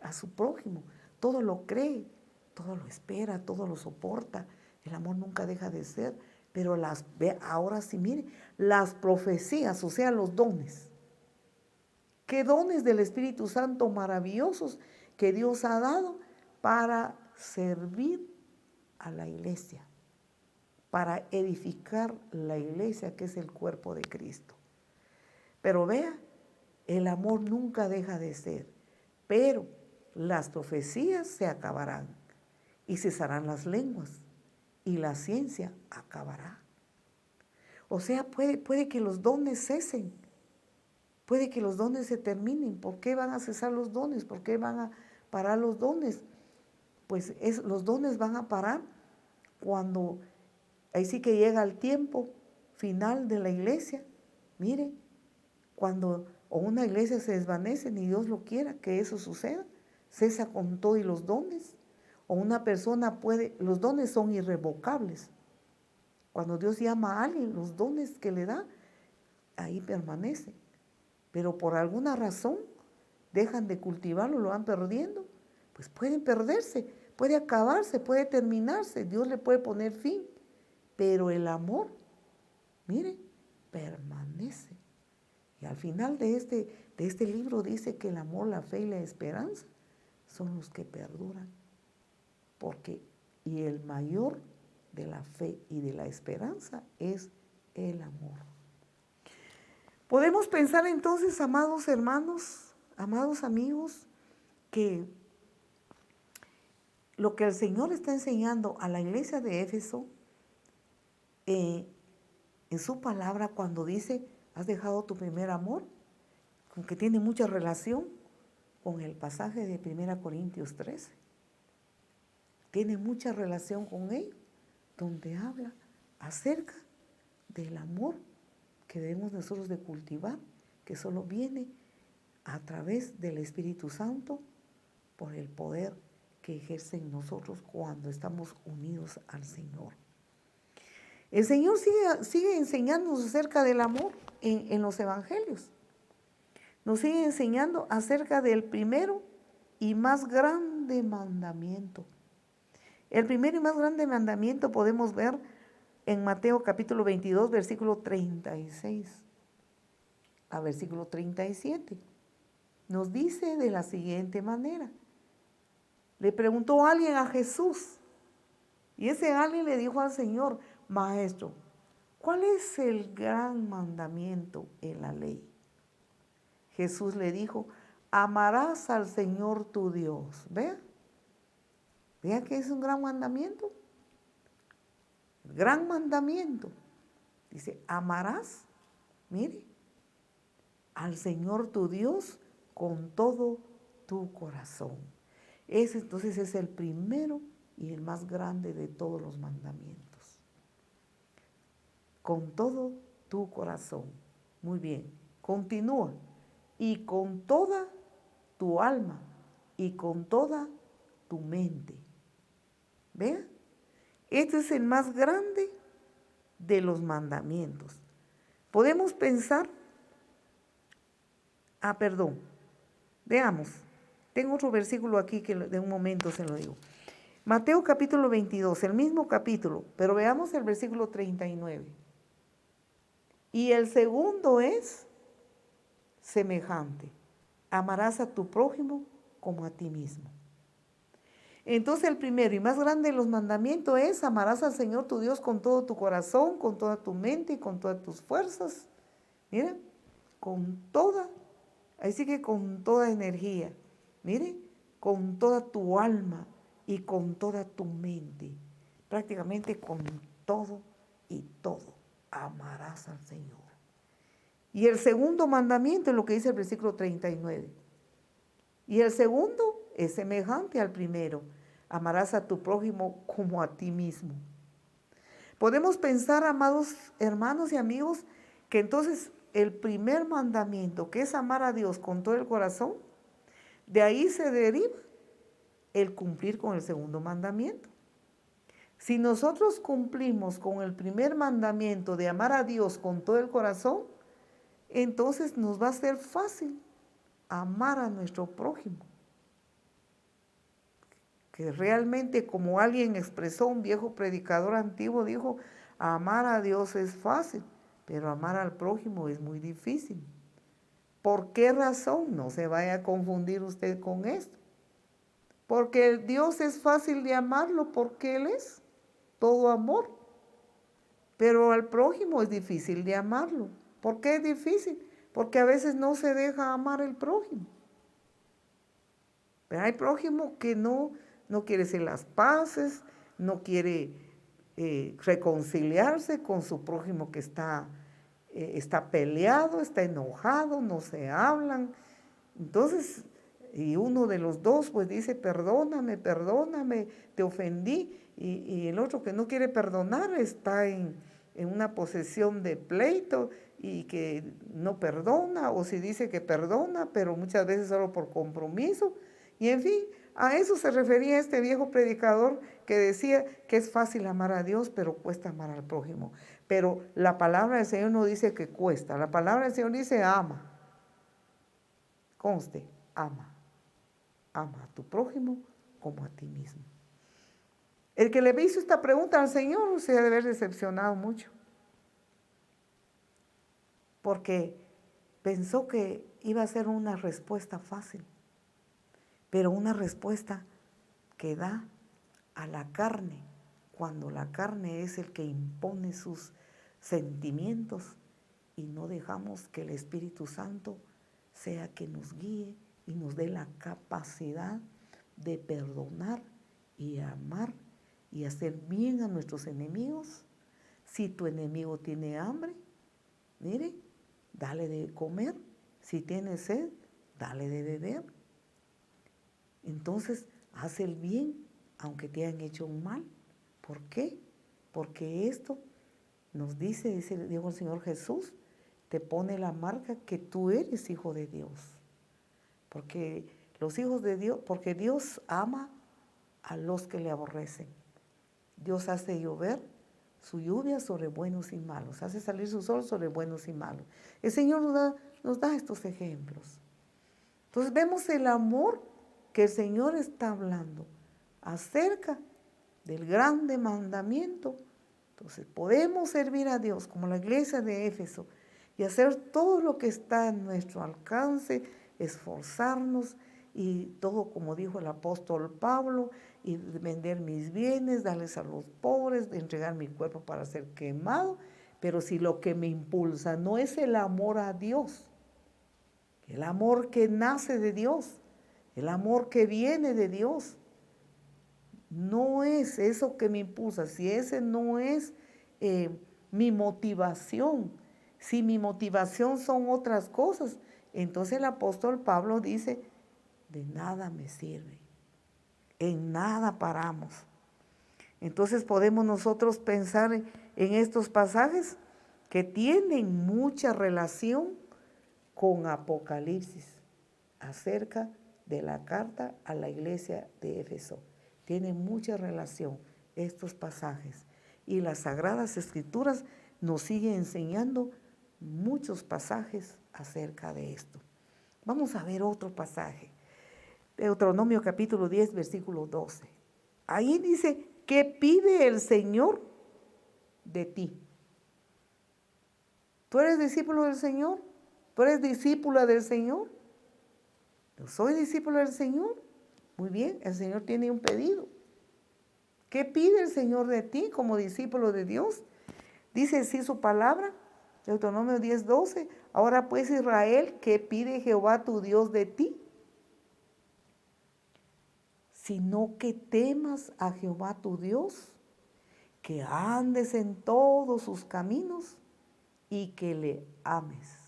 a su prójimo. Todo lo cree, todo lo espera, todo lo soporta. El amor nunca deja de ser. Pero ahora sí, mire, las profecías, o sea, los dones. ¿Qué dones del Espíritu Santo maravillosos que Dios ha dado para servir a la iglesia? Para edificar la iglesia, que es el cuerpo de Cristo. Pero vea, el amor nunca deja de ser, pero las profecías se acabarán y cesarán las lenguas y la ciencia acabará. O sea, puede que los dones cesen, puede que los dones se terminen. ¿Por qué van a cesar los dones? ¿Por qué van a parar los dones? Pues los dones van a parar cuando, ahí sí que llega el tiempo final de la iglesia. Mire, cuando una iglesia se desvanece, ni Dios lo quiera que eso suceda, cesa con todo y los dones. O una persona los dones son irrevocables. Cuando Dios llama a alguien, los dones que le da, ahí permanecen. Pero por alguna razón dejan de cultivarlo, lo van perdiendo, pues pueden perderse, puede acabarse, puede terminarse, Dios le puede poner fin. Pero el amor, mire, permanece. Y al final de este libro dice que el amor, la fe y la esperanza son los que perduran. Y el mayor de la fe y de la esperanza es el amor. Podemos pensar entonces, amados hermanos, amados amigos, que lo que el Señor está enseñando a la iglesia de Éfeso, en su palabra, cuando dice, has dejado tu primer amor, con que tiene mucha relación con el pasaje de 1 Corintios 13. Tiene mucha relación con él, donde habla acerca del amor que debemos nosotros de cultivar, que solo viene a través del Espíritu Santo por el poder que ejerce en nosotros cuando estamos unidos al Señor. El Señor sigue enseñándonos acerca del amor en los evangelios. Nos sigue enseñando acerca del primero y más grande mandamiento. El primero y más grande mandamiento podemos ver en Mateo capítulo 22, versículo 36 a versículo 37. Nos dice de la siguiente manera: Le preguntó alguien a Jesús, y ese alguien le dijo al Señor: Maestro, ¿cuál es el gran mandamiento en la ley? Jesús le dijo: amarás al Señor tu Dios. Vea, vea que es un gran mandamiento. El gran mandamiento. Dice, amarás, mire, al Señor tu Dios con todo tu corazón. Ese entonces es el primero y el más grande de todos los mandamientos. Con todo tu corazón. Muy bien, continúa. Y con toda tu alma y con toda tu mente. ¿Vea? Este es el más grande de los mandamientos. Podemos pensar, veamos, tengo otro versículo aquí que de un momento se lo digo. Mateo capítulo 22, el mismo capítulo, pero veamos el versículo 39. Y el segundo es semejante: amarás a tu prójimo como a ti mismo. Entonces el primero y más grande de los mandamientos es: amarás al Señor tu Dios con todo tu corazón, con toda tu mente y con todas tus fuerzas. Mira, con toda, así que con toda energía. Mire, con toda tu alma y con toda tu mente. Prácticamente con todo y todo amarás al Señor. Y el segundo mandamiento es lo que dice el versículo 39. Y el segundo es semejante al primero: amarás a tu prójimo como a ti mismo. Podemos pensar, amados hermanos y amigos, que entonces el primer mandamiento, que es amar a Dios con todo el corazón, de ahí se deriva el cumplir con el segundo mandamiento. Si nosotros cumplimos con el primer mandamiento de amar a Dios con todo el corazón, entonces nos va a ser fácil amar a nuestro prójimo. Que realmente, como alguien expresó, un viejo predicador antiguo dijo: amar a Dios es fácil, pero amar al prójimo es muy difícil. ¿Por qué razón? No se vaya a confundir usted con esto. Porque Dios es fácil de amarlo porque Él es todo amor. Pero al prójimo es difícil de amarlo. ¿Por qué es difícil? Porque a veces no se deja amar el prójimo. Pero hay prójimo que no quiere hacer las paces, no quiere reconciliarse con su prójimo que está peleado, está enojado, no se hablan. Entonces, y uno de los dos pues dice: perdóname, te ofendí. Y el otro, que no quiere perdonar, está en una posesión de pleito y que no perdona, o si dice que perdona, pero muchas veces solo por compromiso. Y en fin, a eso se refería este viejo predicador que decía que es fácil amar a Dios, pero cuesta amar al prójimo. Pero la palabra del Señor no dice que cuesta, la palabra del Señor dice: ama. Conste, ama. Ama a tu prójimo como a ti mismo. El que le hizo esta pregunta al Señor se debe haber decepcionado mucho, porque pensó que iba a ser una respuesta fácil, pero una respuesta que da a la carne, cuando la carne es el que impone sus sentimientos y no dejamos que el Espíritu Santo sea que nos guíe y nos dé la capacidad de perdonar y amar y hacer bien a nuestros enemigos. Si tu enemigo tiene hambre, mire, dale de comer. Si tiene sed, dale de beber. Entonces, haz el bien aunque te hayan hecho un mal. ¿Por qué? Porque esto nos dijo el Señor Jesús, te pone la marca que tú eres hijo de Dios. Porque los hijos de Dios, porque Dios ama a los que le aborrecen. Dios hace llover su lluvia sobre buenos y malos, hace salir su sol sobre buenos y malos. El Señor nos da estos ejemplos. Entonces vemos el amor que el Señor está hablando acerca del grande mandamiento. Entonces podemos servir a Dios como la iglesia de Éfeso y hacer todo lo que está en nuestro alcance, esforzarnos y todo como dijo el apóstol Pablo, y vender mis bienes, darles a los pobres, de entregar mi cuerpo para ser quemado. Pero si lo que me impulsa no es el amor a Dios, el amor que nace de Dios, el amor que viene de Dios, no es eso que me impulsa, si ese no es mi motivación, si mi motivación son otras cosas, entonces el apóstol Pablo dice, de nada me sirve, en nada paramos. Entonces podemos nosotros pensar en estos pasajes que tienen mucha relación con Apocalipsis acerca de la carta a la iglesia de Éfeso. Tienen mucha relación estos pasajes. Y las Sagradas Escrituras nos siguen enseñando muchos pasajes acerca de esto. Vamos a ver otro pasaje. Deuteronomio capítulo 10, versículo 12. Ahí dice, ¿qué pide el Señor de ti? ¿Tú eres discípulo del Señor? ¿Tú eres discípula del Señor? Yo soy discípulo del Señor. Muy bien, el Señor tiene un pedido. ¿Qué pide el Señor de ti como discípulo de Dios? Dice así su palabra, Deuteronomio 10, 12. Ahora pues Israel, ¿qué pide Jehová tu Dios de ti? Sino que temas a Jehová tu Dios, que andes en todos sus caminos y que le ames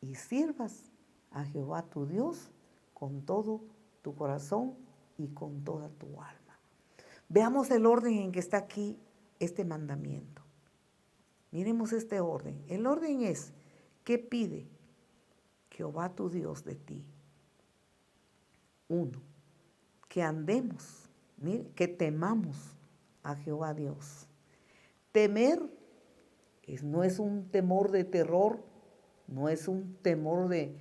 y sirvas a Jehová tu Dios con todo tu corazón y con toda tu alma. Veamos el orden en que está aquí este mandamiento. Miremos este orden. El orden es, ¿qué pide Jehová tu Dios de ti? 1, que andemos, mire, que temamos a Jehová Dios. Temer no es un temor de terror, no es un temor de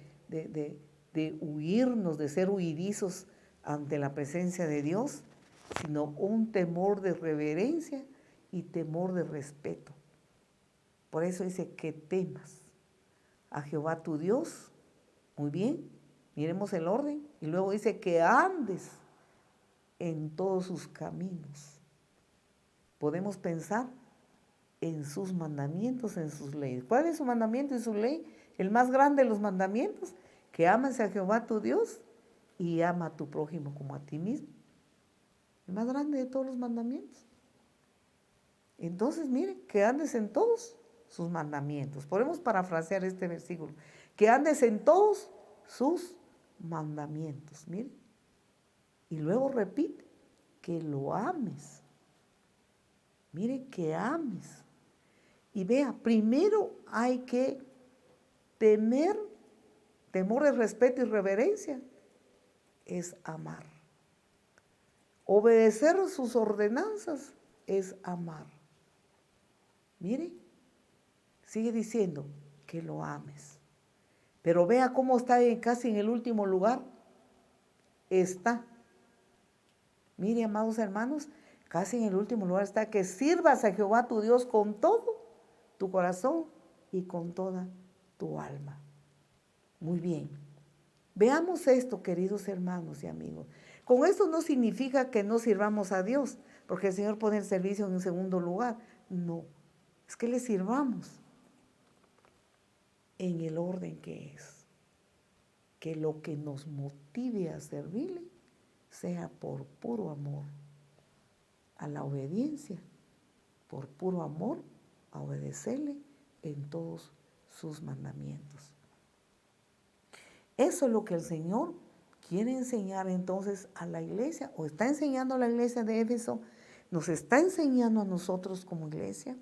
huirnos, de ser huidizos ante la presencia de Dios, sino un temor de reverencia y temor de respeto. Por eso dice que temas a Jehová tu Dios. Muy bien, miremos el orden. Y luego dice que andes en todos sus caminos. Podemos pensar en sus mandamientos, en sus leyes. ¿Cuál es su mandamiento y su ley? El más grande de los mandamientos, que ames a Jehová tu Dios y ama a tu prójimo como a ti mismo. El más grande de todos los mandamientos. Entonces, miren, que andes en todos sus mandamientos. Podemos parafrasear este versículo. Que andes en todos sus mandamientos, miren. Y luego repite, que lo ames. Miren, que ames. Y vea, primero hay que temer, temor de respeto y reverencia, es amar. Obedecer sus ordenanzas es amar. Mire, sigue diciendo que lo ames. Pero vea cómo está casi en el último lugar. Está. Mire, amados hermanos, casi en el último lugar está que sirvas a Jehová tu Dios con todo tu corazón y con toda tu alma. Muy bien. Veamos esto, queridos hermanos y amigos. Con esto no significa que no sirvamos a Dios, porque el Señor pone el servicio en segundo lugar. No, es que le sirvamos en el orden que es. Que lo que nos motive a servirle sea por puro amor a la obediencia, por puro amor a obedecerle en todos sus mandamientos. Eso es lo que el Señor quiere enseñar entonces a la iglesia, o está enseñando a la iglesia de Éfeso, nos está enseñando a nosotros como iglesia.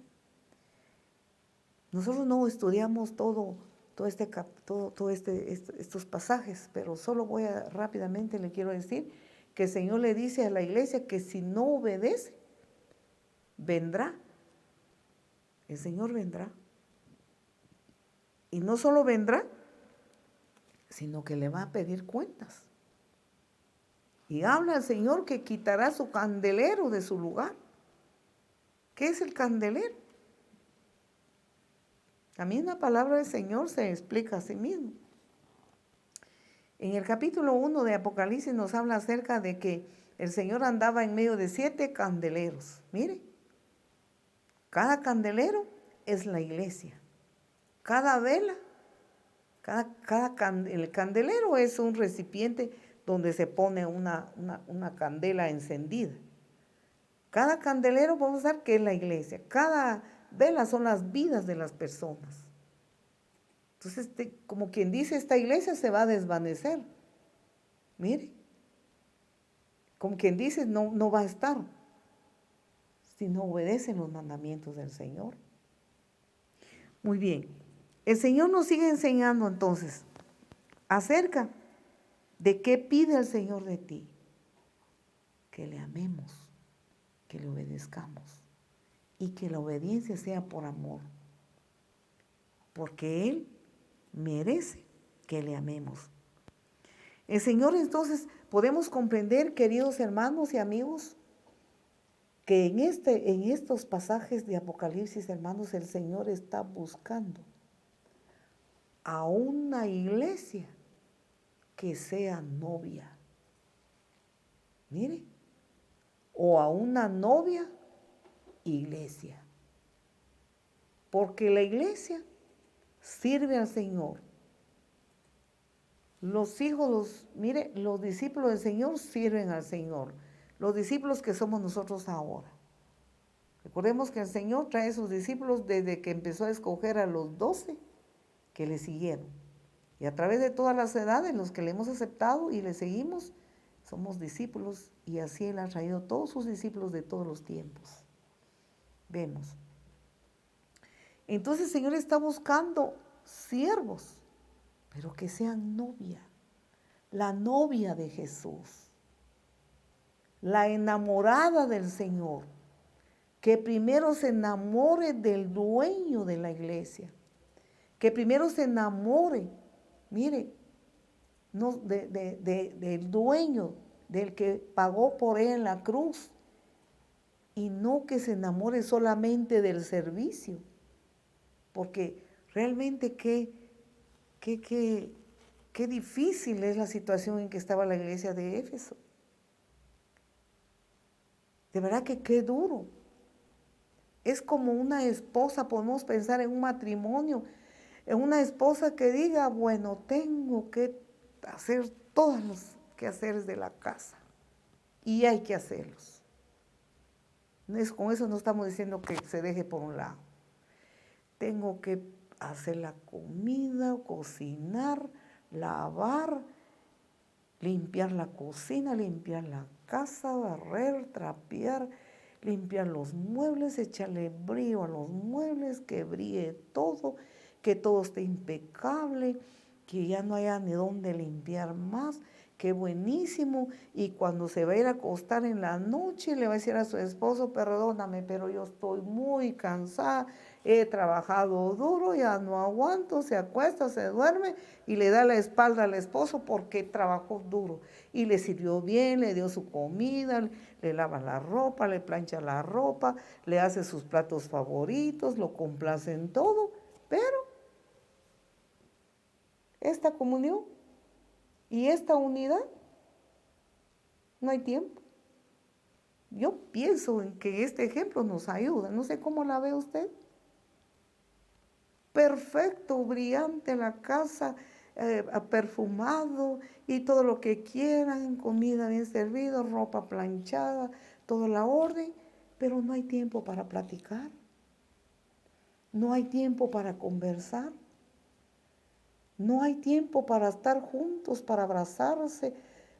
Nosotros no estudiamos estos pasajes, pero solo rápidamente le quiero decir que el Señor le dice a la iglesia que si no obedece, vendrá. El Señor vendrá. Y no solo vendrá, sino que le va a pedir cuentas. Y habla el Señor que quitará su candelero de su lugar. ¿Qué es el candelero? La misma palabra del Señor se explica a sí mismo. En el capítulo 1 de Apocalipsis nos habla acerca de que el Señor andaba en medio de 7 candeleros. Mire, cada candelero es la iglesia. Cada vela, el candelero es un recipiente donde se pone una candela encendida. Cada candelero, vamos a ver que es la iglesia. Cada vela son las vidas de las personas. Entonces, como quien dice, esta iglesia se va a desvanecer. Mire, como quien dice, no va a estar si no obedecen los mandamientos del Señor. Muy bien, el Señor nos sigue enseñando entonces acerca de qué pide el Señor de ti. Que le amemos, que le obedezcamos y que la obediencia sea por amor, porque Él merece que le amemos. El Señor entonces podemos comprender, queridos hermanos y amigos, que en estos pasajes de Apocalipsis, hermanos, el Señor está buscando a una iglesia que sea novia. Mire, o a una novia iglesia. Porque la iglesia sirve al Señor. Los discípulos del Señor sirven al Señor. Los discípulos que somos nosotros ahora. Recordemos que el Señor trae a sus discípulos desde que empezó a escoger a los 12 que le siguieron. Y a través de todas las edades, los que le hemos aceptado y le seguimos, somos discípulos, y así Él ha traído todos sus discípulos de todos los tiempos. Vemos. Entonces el Señor está buscando siervos, pero que sean novia, la novia de Jesús, la enamorada del Señor, que primero se enamore del dueño de la iglesia, que primero se enamore, mire, no, del dueño, del que pagó por él en la cruz, y no que se enamore solamente del servicio, porque realmente qué difícil es la situación en que estaba la iglesia de Éfeso. De verdad que qué duro. Es como una esposa, podemos pensar en un matrimonio, en una esposa que diga, bueno, tengo que hacer todos los quehaceres de la casa, y hay que hacerlos. Con eso no estamos diciendo que se deje por un lado. Tengo que hacer la comida, cocinar, lavar, limpiar la cocina, limpiar la casa, barrer, trapear, limpiar los muebles, echarle brillo a los muebles, que brille todo, que todo esté impecable, que ya no haya ni dónde limpiar más. Qué buenísimo. Y cuando se va a ir a acostar en la noche, le va a decir a su esposo, perdóname, pero yo estoy muy cansada, he trabajado duro, ya no aguanto, se acuesta, se duerme y le da la espalda al esposo porque trabajó duro. Y le sirvió bien, le dio su comida, le lava la ropa, le plancha la ropa, le hace sus platos favoritos, lo complace en todo, pero esta comunión y esta unidad, no hay tiempo. Yo pienso en que este ejemplo nos ayuda. No sé cómo la ve usted. Perfecto, brillante la casa, perfumado y todo lo que quieran, comida bien servida, ropa planchada, toda la orden, pero no hay tiempo para platicar. No hay tiempo para conversar. No hay tiempo para estar juntos, para abrazarse,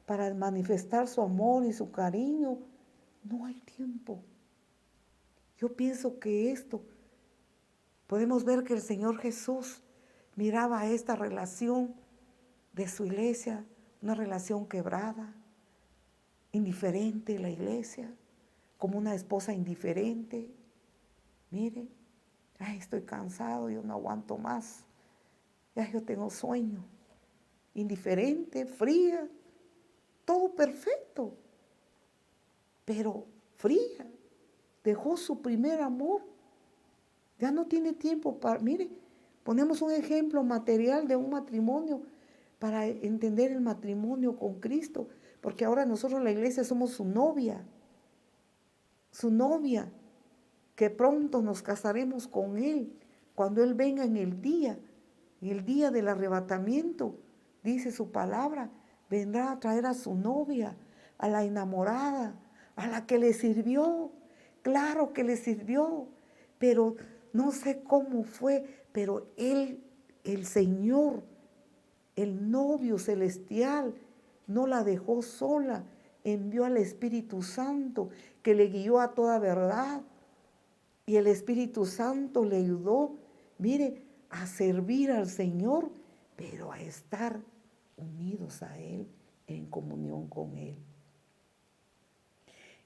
para manifestar su amor y su cariño. No hay tiempo. Yo pienso que esto, podemos ver que el Señor Jesús miraba esta relación de su iglesia, una relación quebrada, indiferente la iglesia, como una esposa indiferente. Mire, ay, estoy cansado, yo no aguanto más. Ya yo tengo sueño. Indiferente, fría, todo perfecto, pero fría. Dejó su primer amor. Ya no tiene tiempo para, mire, ponemos un ejemplo material de un matrimonio, para entender el matrimonio con Cristo, porque ahora nosotros la iglesia somos su novia, que pronto nos casaremos con Él, cuando Él venga en el día del arrebatamiento, dice su palabra, vendrá a traer a su novia, a la enamorada, a la que le sirvió. Claro que le sirvió, pero no sé cómo fue, pero Él, el Señor, el novio celestial, no la dejó sola, envió al Espíritu Santo que le guió a toda verdad. Y el Espíritu Santo le ayudó, mire, a servir al Señor, pero a estar unidos a Él, en comunión con Él.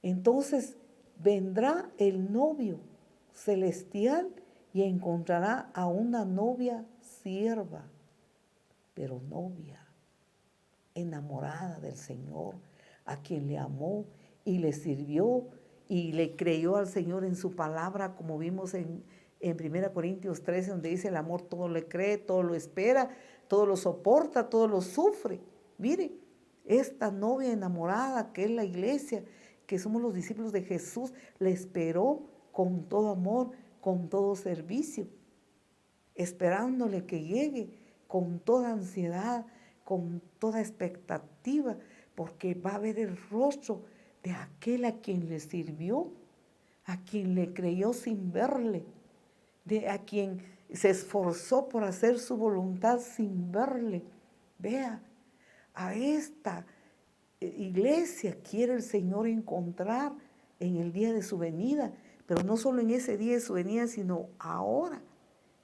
Entonces vendrá el novio celestial y encontrará a una novia sierva, pero novia, enamorada del Señor, a quien le amó y le sirvió y le creyó al Señor en su palabra, como vimos en 1 Corintios 13, donde dice el amor todo le cree, todo lo espera, todo lo soporta, todo lo sufre. Mire, esta novia enamorada que es la iglesia, que somos los discípulos de Jesús, le esperó con todo amor, con todo servicio, esperándole que llegue con toda ansiedad, con toda expectativa, porque va a ver el rostro de aquel a quien le sirvió, a quien le creyó sin verle, a quien se esforzó por hacer su voluntad sin verle. Vea, a esta iglesia quiere el Señor encontrar en el día de su venida, pero no solo en ese día de su venida, sino ahora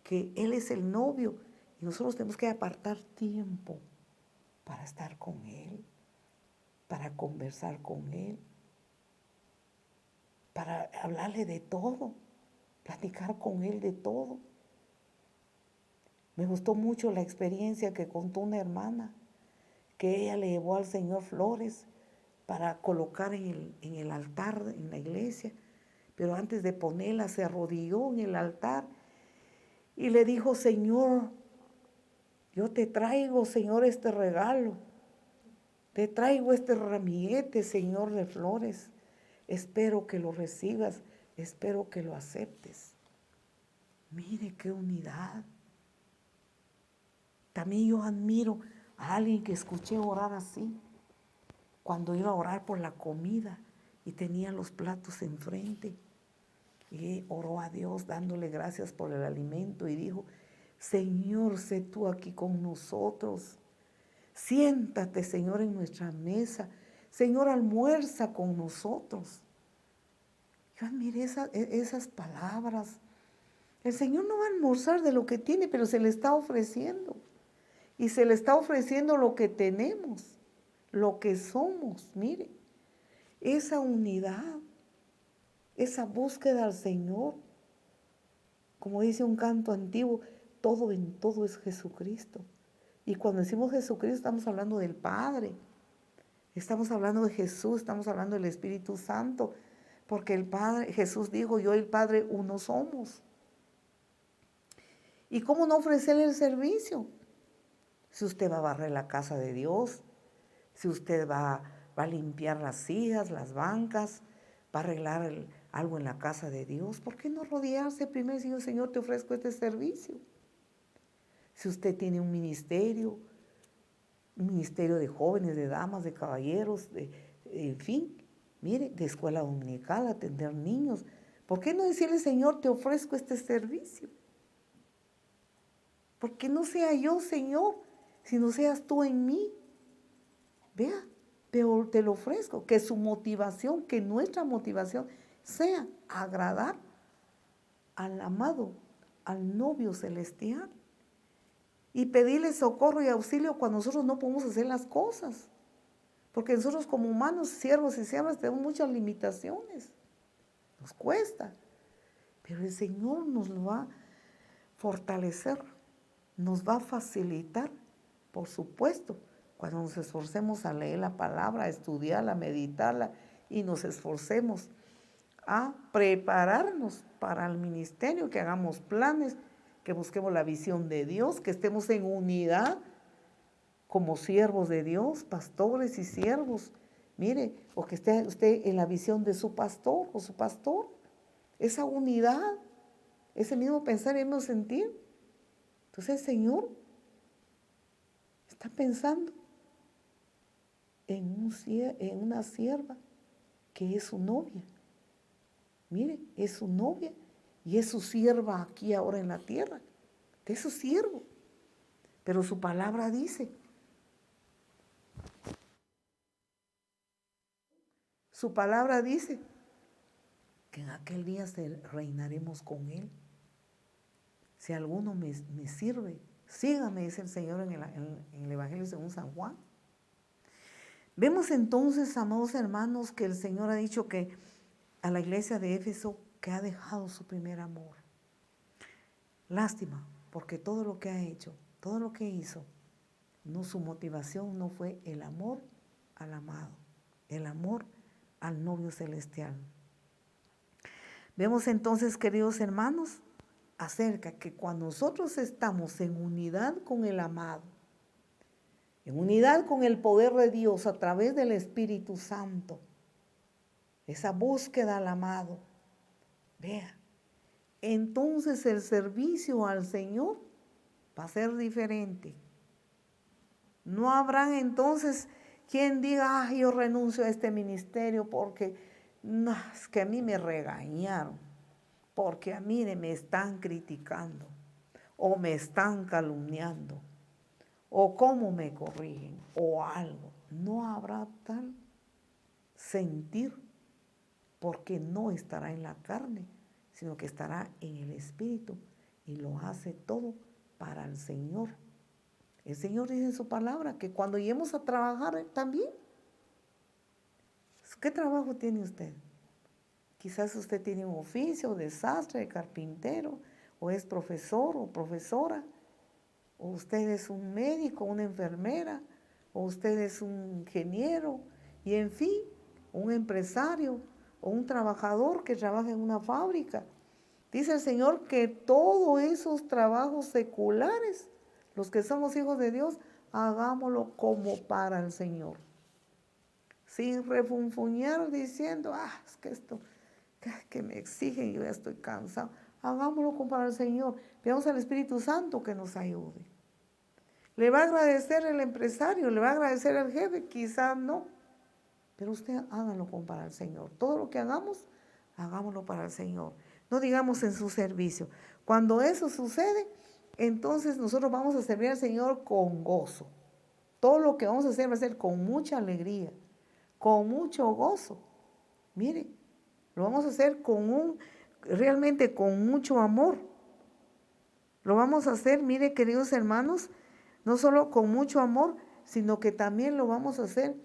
que Él es el novio y nosotros tenemos que apartar tiempo para estar con Él, para conversar con Él, para hablarle de todo, platicar con Él de todo. Me gustó mucho la experiencia que contó una hermana, que ella le llevó al Señor flores para colocar en el altar, en la iglesia, pero antes de ponerla se arrodilló en el altar y le dijo: Señor, yo te traigo, Señor, este regalo, te traigo este ramillete, Señor, de flores, espero que lo recibas, espero que lo aceptes. Mire qué unidad. También yo admiro a alguien que escuché orar así, cuando iba a orar por la comida y tenía los platos enfrente. Y oró a Dios dándole gracias por el alimento y dijo: Señor, sé tú aquí con nosotros. Siéntate, Señor, en nuestra mesa. Señor, almuerza con nosotros. Yo admiré esas palabras. El Señor no va a almorzar de lo que tiene, pero se le está ofreciendo. Y se le está ofreciendo lo que tenemos, lo que somos. Mire, esa unidad, esa búsqueda al Señor. Como dice un canto antiguo, todo en todo es Jesucristo. Y cuando decimos Jesucristo estamos hablando del Padre. Estamos hablando de Jesús, estamos hablando del Espíritu Santo. Porque el Padre, Jesús dijo: yo y el Padre uno somos. ¿Y cómo no ofrecerle el servicio? Si usted va a barrer la casa de Dios, si usted va a limpiar las sillas, las bancas, va a arreglar algo en la casa de Dios, ¿por qué no rodearse primero y decir: Señor, te ofrezco este servicio? Si usted tiene un ministerio de jóvenes, de damas, de caballeros, en fin, mire, de escuela dominical, atender niños, ¿por qué no decirle: Señor, te ofrezco este servicio? Porque no sea yo, Señor, sino seas tú en mí. Vea, pero te lo ofrezco, que su motivación, que nuestra motivación sea agradar al amado, al novio celestial, y pedirle socorro y auxilio cuando nosotros no podemos hacer las cosas. Porque nosotros como humanos, siervos y siervas, tenemos muchas limitaciones. Nos cuesta. Pero el Señor nos lo va a fortalecer, nos va a facilitar, por supuesto, cuando nos esforcemos a leer la palabra, a estudiarla, a meditarla y nos esforcemos a prepararnos para el ministerio, que hagamos planes, que busquemos la visión de Dios, que estemos en unidad como siervos de Dios, pastores y siervos. Mire, o que esté usted en la visión de su pastor o su pastor. Esa unidad, ese mismo pensar y el mismo sentir. Entonces el Señor está pensando en una sierva que es su novia. Mire, es su novia y es su sierva aquí ahora en la tierra. Es su siervo. Pero su palabra dice, que en aquel día reinaremos con Él. Si alguno me sirve, sígame, dice el Señor en el Evangelio según San Juan. Vemos entonces, amados hermanos, que el Señor ha dicho que a la iglesia de Éfeso que ha dejado su primer amor. Lástima, porque todo lo que ha hecho, todo lo que hizo, no, su motivación no fue el amor al amado, el amor al novio celestial. Vemos entonces, queridos hermanos, acerca que cuando nosotros estamos en unidad con el amado, en unidad con el poder de Dios a través del Espíritu Santo, esa búsqueda al amado, vea, entonces el servicio al Señor va a ser diferente. No habrán entonces quien diga, yo renuncio a este ministerio porque no, es que a mí me regañaron, porque a mí me están criticando o me están calumniando o cómo me corrigen o algo. No habrá tal sentir porque no estará en la carne, sino que estará en el Espíritu y lo hace todo para el Señor. El Señor dice en su palabra que cuando lleguemos a trabajar también. ¿Qué trabajo tiene usted? Quizás usted tiene un oficio de sastre, de carpintero, o es profesor o profesora, o usted es un médico, una enfermera, o usted es un ingeniero, y en fin, un empresario o un trabajador que trabaja en una fábrica. Dice el Señor que todos esos trabajos seculares, los que somos hijos de Dios, hagámoslo como para el Señor. Sin refunfuñar diciendo, es que esto, que me exigen, yo ya estoy cansado. Hagámoslo como para el Señor. Pidamos al Espíritu Santo que nos ayude. ¿Le va a agradecer el empresario? ¿Le va a agradecer el jefe? Quizás no. Pero usted hágalo como para el Señor. Todo lo que hagamos, hagámoslo para el Señor. No digamos en su servicio. Cuando eso sucede, entonces nosotros vamos a servir al Señor con gozo. Todo lo que vamos a hacer va a ser con mucha alegría, con mucho gozo. Mire, lo vamos a hacer realmente con mucho amor. Lo vamos a hacer, mire, queridos hermanos, no solo con mucho amor, sino que también lo vamos a hacer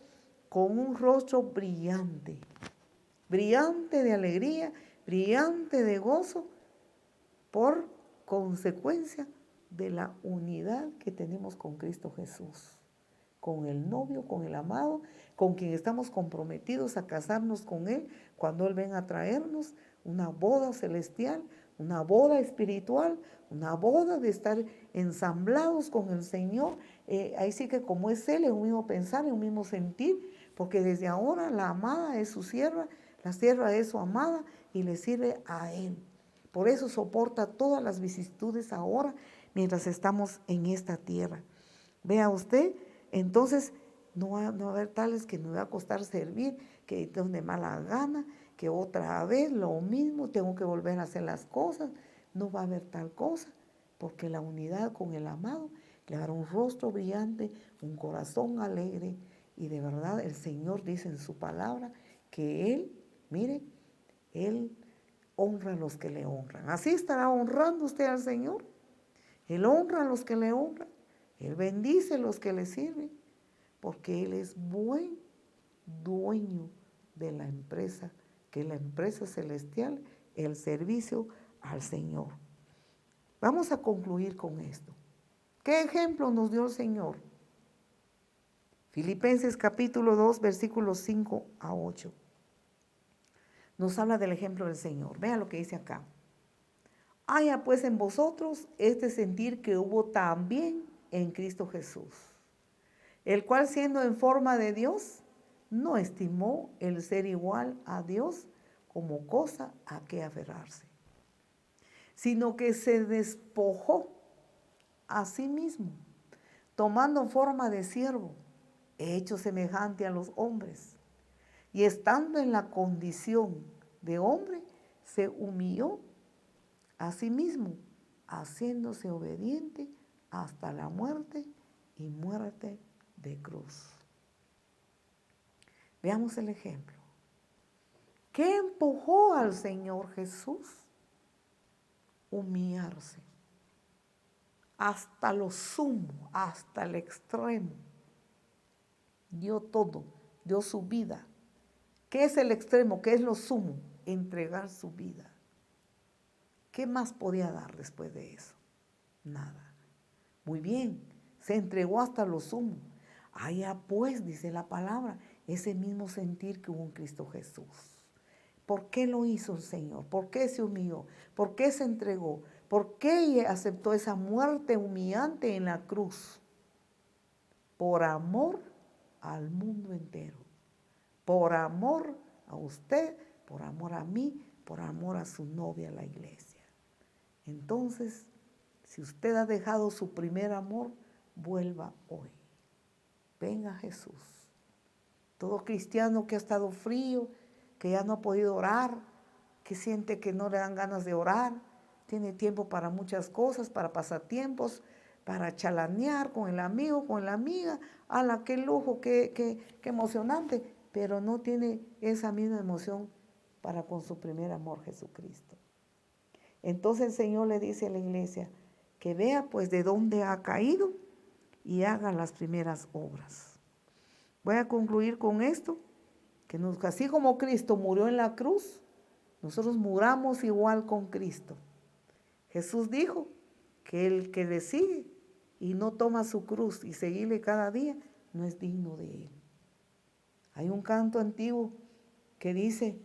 con un rostro brillante, brillante de alegría, brillante de gozo, por consecuencia de la unidad que tenemos con Cristo Jesús, con el novio, con el amado, con quien estamos comprometidos a casarnos con Él cuando Él venga a traernos una boda celestial, una boda espiritual, una boda de estar ensamblados con el Señor. Ahí sí que como es Él, es un mismo pensar, es un mismo sentir, porque desde ahora la amada es su sierva, la sierva es su amada y le sirve a Él. Por eso soporta todas las vicisitudes ahora mientras estamos en esta tierra. Vea usted, entonces no va a haber tales que me va a costar servir, que tengo de mala gana, que otra vez lo mismo, tengo que volver a hacer las cosas. No va a haber tal cosa, porque la unidad con el amado le dará un rostro brillante, un corazón alegre, y de verdad el Señor dice en su palabra que Él, mire, Él honra a los que le honran. Así estará honrando usted al Señor. Él honra a los que le honran. Él bendice a los que le sirven, porque Él es buen dueño de la empresa, que es la empresa celestial, el servicio al Señor. Vamos a concluir con esto. ¿Qué ejemplo nos dio el Señor? Filipenses capítulo 2, versículos 5 a 8. Nos habla del ejemplo del Señor. Vean lo que dice acá. Haya pues en vosotros este sentir que hubo también en Cristo Jesús, el cual siendo en forma de Dios, no estimó el ser igual a Dios como cosa a que aferrarse, sino que se despojó a sí mismo, tomando forma de siervo, hecho semejante a los hombres, y estando en la condición de hombre, se humilló a sí mismo, haciéndose obediente hasta la muerte y muerte de cruz. Veamos el ejemplo. ¿Qué empujó al Señor Jesús? Humillarse hasta lo sumo, hasta el extremo. Dio todo, dio su vida. ¿Qué es el extremo? ¿Qué es lo sumo? Entregar su vida. ¿Qué más podía dar después de eso? Nada. Muy bien, se entregó hasta lo sumo. Allá pues, dice la palabra, ese mismo sentir que hubo en Cristo Jesús. ¿Por qué lo hizo el Señor? ¿Por qué se humilló? ¿Por qué se entregó? ¿Por qué aceptó esa muerte humillante en la cruz? Por amor al mundo entero. Por amor a usted, por amor a mí, por amor a su novia, la iglesia. Entonces, si usted ha dejado su primer amor, vuelva hoy. Venga Jesús. Todo cristiano que ha estado frío, que ya no ha podido orar, que siente que no le dan ganas de orar, tiene tiempo para muchas cosas, para pasatiempos, para chalanear con el amigo, con la amiga, ¡hala, qué lujo, qué emocionante! Pero no tiene esa misma emoción para con su primer amor, Jesucristo. Entonces el Señor le dice a la iglesia que vea pues de dónde ha caído y haga las primeras obras. Voy a concluir con esto, que así como Cristo murió en la cruz, nosotros muramos igual con Cristo. Jesús dijo que el que le sigue y no toma su cruz y seguirle cada día, no es digno de él. Hay un canto antiguo que dice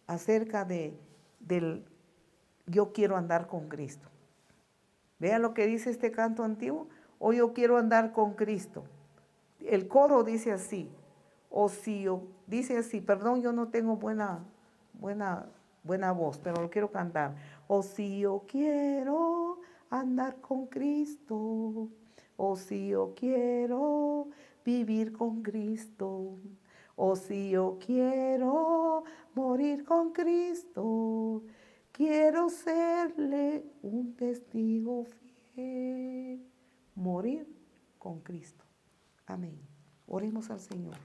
acerca del yo quiero andar con Cristo. Vea lo que dice este canto antiguo. O yo quiero andar con Cristo. El coro dice así. O si yo, dice así, perdón, yo no tengo buena voz, pero lo quiero cantar. O si yo quiero andar con Cristo. O si yo quiero vivir con Cristo. O si yo quiero morir con Cristo. Quiero serle un testigo fiel. Morir con Cristo. Amén. Oremos al Señor.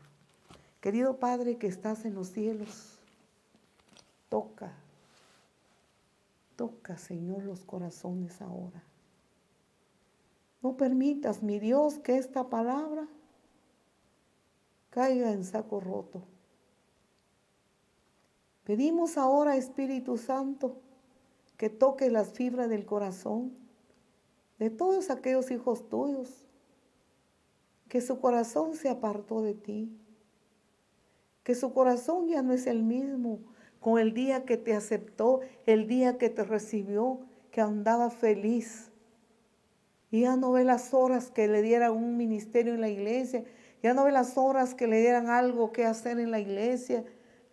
Querido Padre que estás en los cielos, toca, Señor, los corazones ahora. No permitas, mi Dios, que esta palabra caiga en saco roto. Pedimos ahora, Espíritu Santo, que toque las fibras del corazón de todos aquellos hijos tuyos, que su corazón se apartó de ti, que su corazón ya no es el mismo con el día que te aceptó, el día que te recibió, que andaba feliz. Y ya no ve las horas que le dieran un ministerio en la iglesia, ya no ve las horas que le dieran algo que hacer en la iglesia,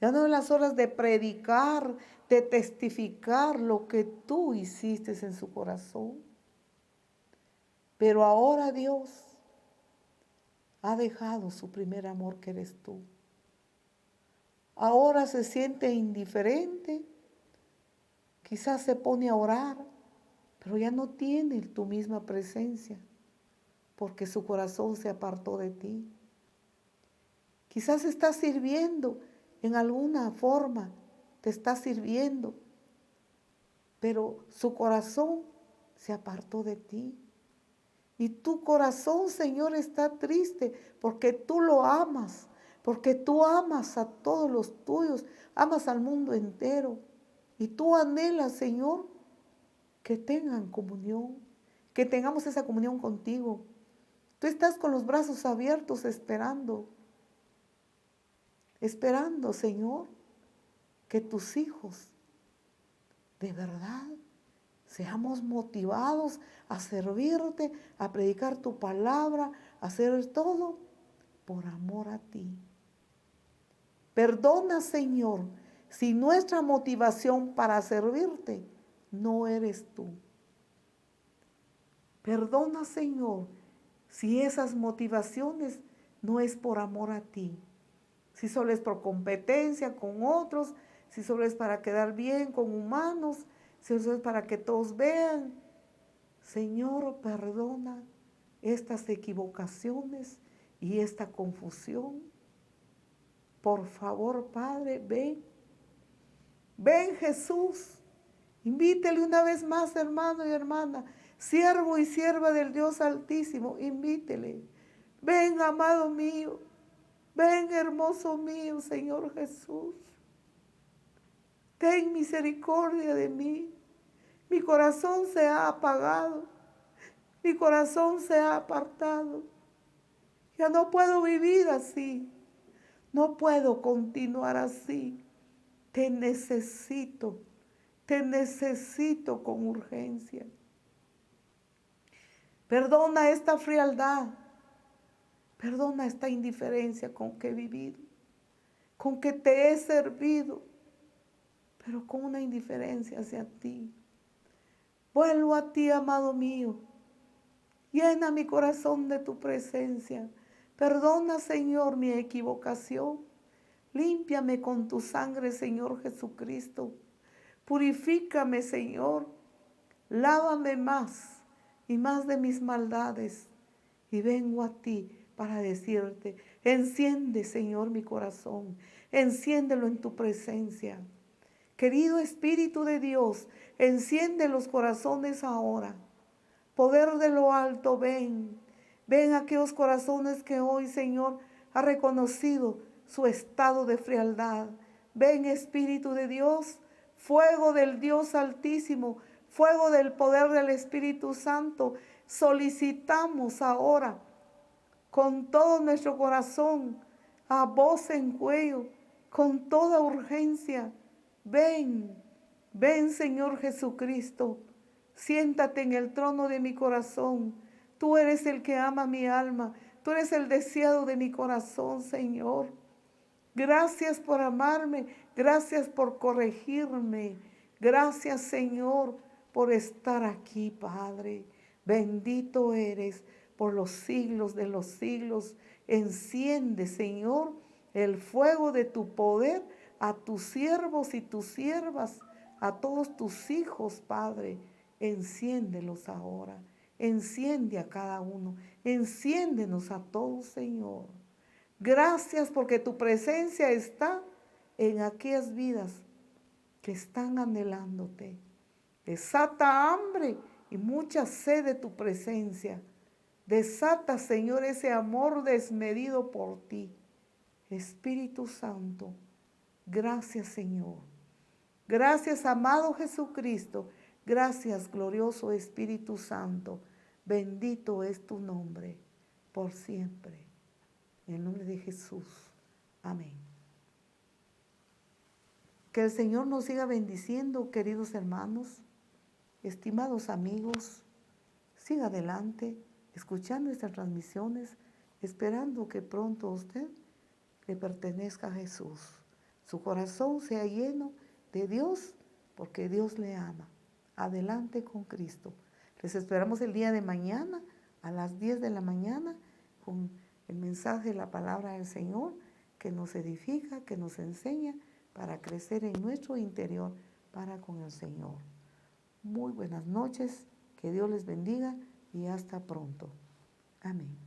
ya no ve las horas de predicar, de testificar lo que tú hiciste en su corazón. Pero ahora Dios ha dejado su primer amor, que eres tú. Ahora se siente indiferente, quizás se pone a orar, pero ya no tiene tu misma presencia, porque su corazón se apartó de ti. Quizás está sirviendo en alguna forma, te está sirviendo, pero su corazón se apartó de ti. Y tu corazón, Señor, está triste porque tú lo amas, porque tú amas a todos los tuyos, amas al mundo entero. Y tú anhelas, Señor, que tengan comunión, que tengamos esa comunión contigo. Tú estás con los brazos abiertos esperando, Señor, que tus hijos de verdad seamos motivados a servirte, a predicar tu palabra, a hacer todo por amor a ti. Perdona, Señor, si nuestra motivación para servirte no eres tú. Perdona, Señor, si esas motivaciones no es por amor a ti. Si solo es por competencia con otros, si solo es para quedar bien con humanos, si solo es para que todos vean. Señor, perdona estas equivocaciones y esta confusión. Por favor, Padre, ven. Ven, Jesús. Invítele una vez más, hermano y hermana, siervo y sierva del Dios Altísimo, invítele. Ven, amado mío. Ven, hermoso mío, Señor Jesús. Ten misericordia de mí. Mi corazón se ha apagado. Mi corazón se ha apartado. Ya no puedo vivir así. No puedo continuar así. Te necesito con urgencia. Perdona esta frialdad. Perdona esta indiferencia con que he vivido, con que te he servido, pero con una indiferencia hacia ti. Vuelvo a ti, amado mío. Llena mi corazón de tu presencia. Perdona, Señor, mi equivocación. Límpiame con tu sangre, Señor Jesucristo. Purifícame, Señor. Lávame más y más de mis maldades. Y vengo a ti para decirte, enciende, Señor, mi corazón. Enciéndelo en tu presencia. Querido Espíritu de Dios, enciende los corazones ahora. Poder de lo alto, ven. Ven a aquellos corazones que hoy, Señor, ha reconocido su estado de frialdad. Ven, Espíritu de Dios, fuego del Dios Altísimo, fuego del poder del Espíritu Santo. Solicitamos ahora con todo nuestro corazón, a voz en cuello, con toda urgencia. Ven, ven, Señor Jesucristo. Siéntate en el trono de mi corazón. Tú eres el que ama mi alma. Tú eres el deseado de mi corazón, Señor. Gracias por amarme. Gracias por corregirme. Gracias, Señor, por estar aquí, Padre. Bendito eres por los siglos de los siglos. Enciende, Señor, el fuego de tu poder a tus siervos y tus siervas, a todos tus hijos, Padre. Enciéndelos ahora. Enciende a cada uno. Enciéndenos a todos, Señor. Gracias porque tu presencia está en aquellas vidas que están anhelándote. Desata hambre y mucha sed de tu presencia. Desata, Señor, ese amor desmedido por ti. Espíritu Santo, gracias, Señor. Gracias, amado Jesucristo. Gracias, glorioso Espíritu Santo. Bendito es tu nombre por siempre. En el nombre de Jesús. Amén. Que el Señor nos siga bendiciendo, queridos hermanos, estimados amigos. Siga adelante, escuchando estas transmisiones, esperando que pronto usted le pertenezca a Jesús. Su corazón sea lleno de Dios, porque Dios le ama. Adelante con Cristo. Les esperamos el día de mañana a las 10 de la mañana con el mensaje de la palabra del Señor que nos edifica, que nos enseña para crecer en nuestro interior para con el Señor. Muy buenas noches, que Dios les bendiga y hasta pronto. Amén.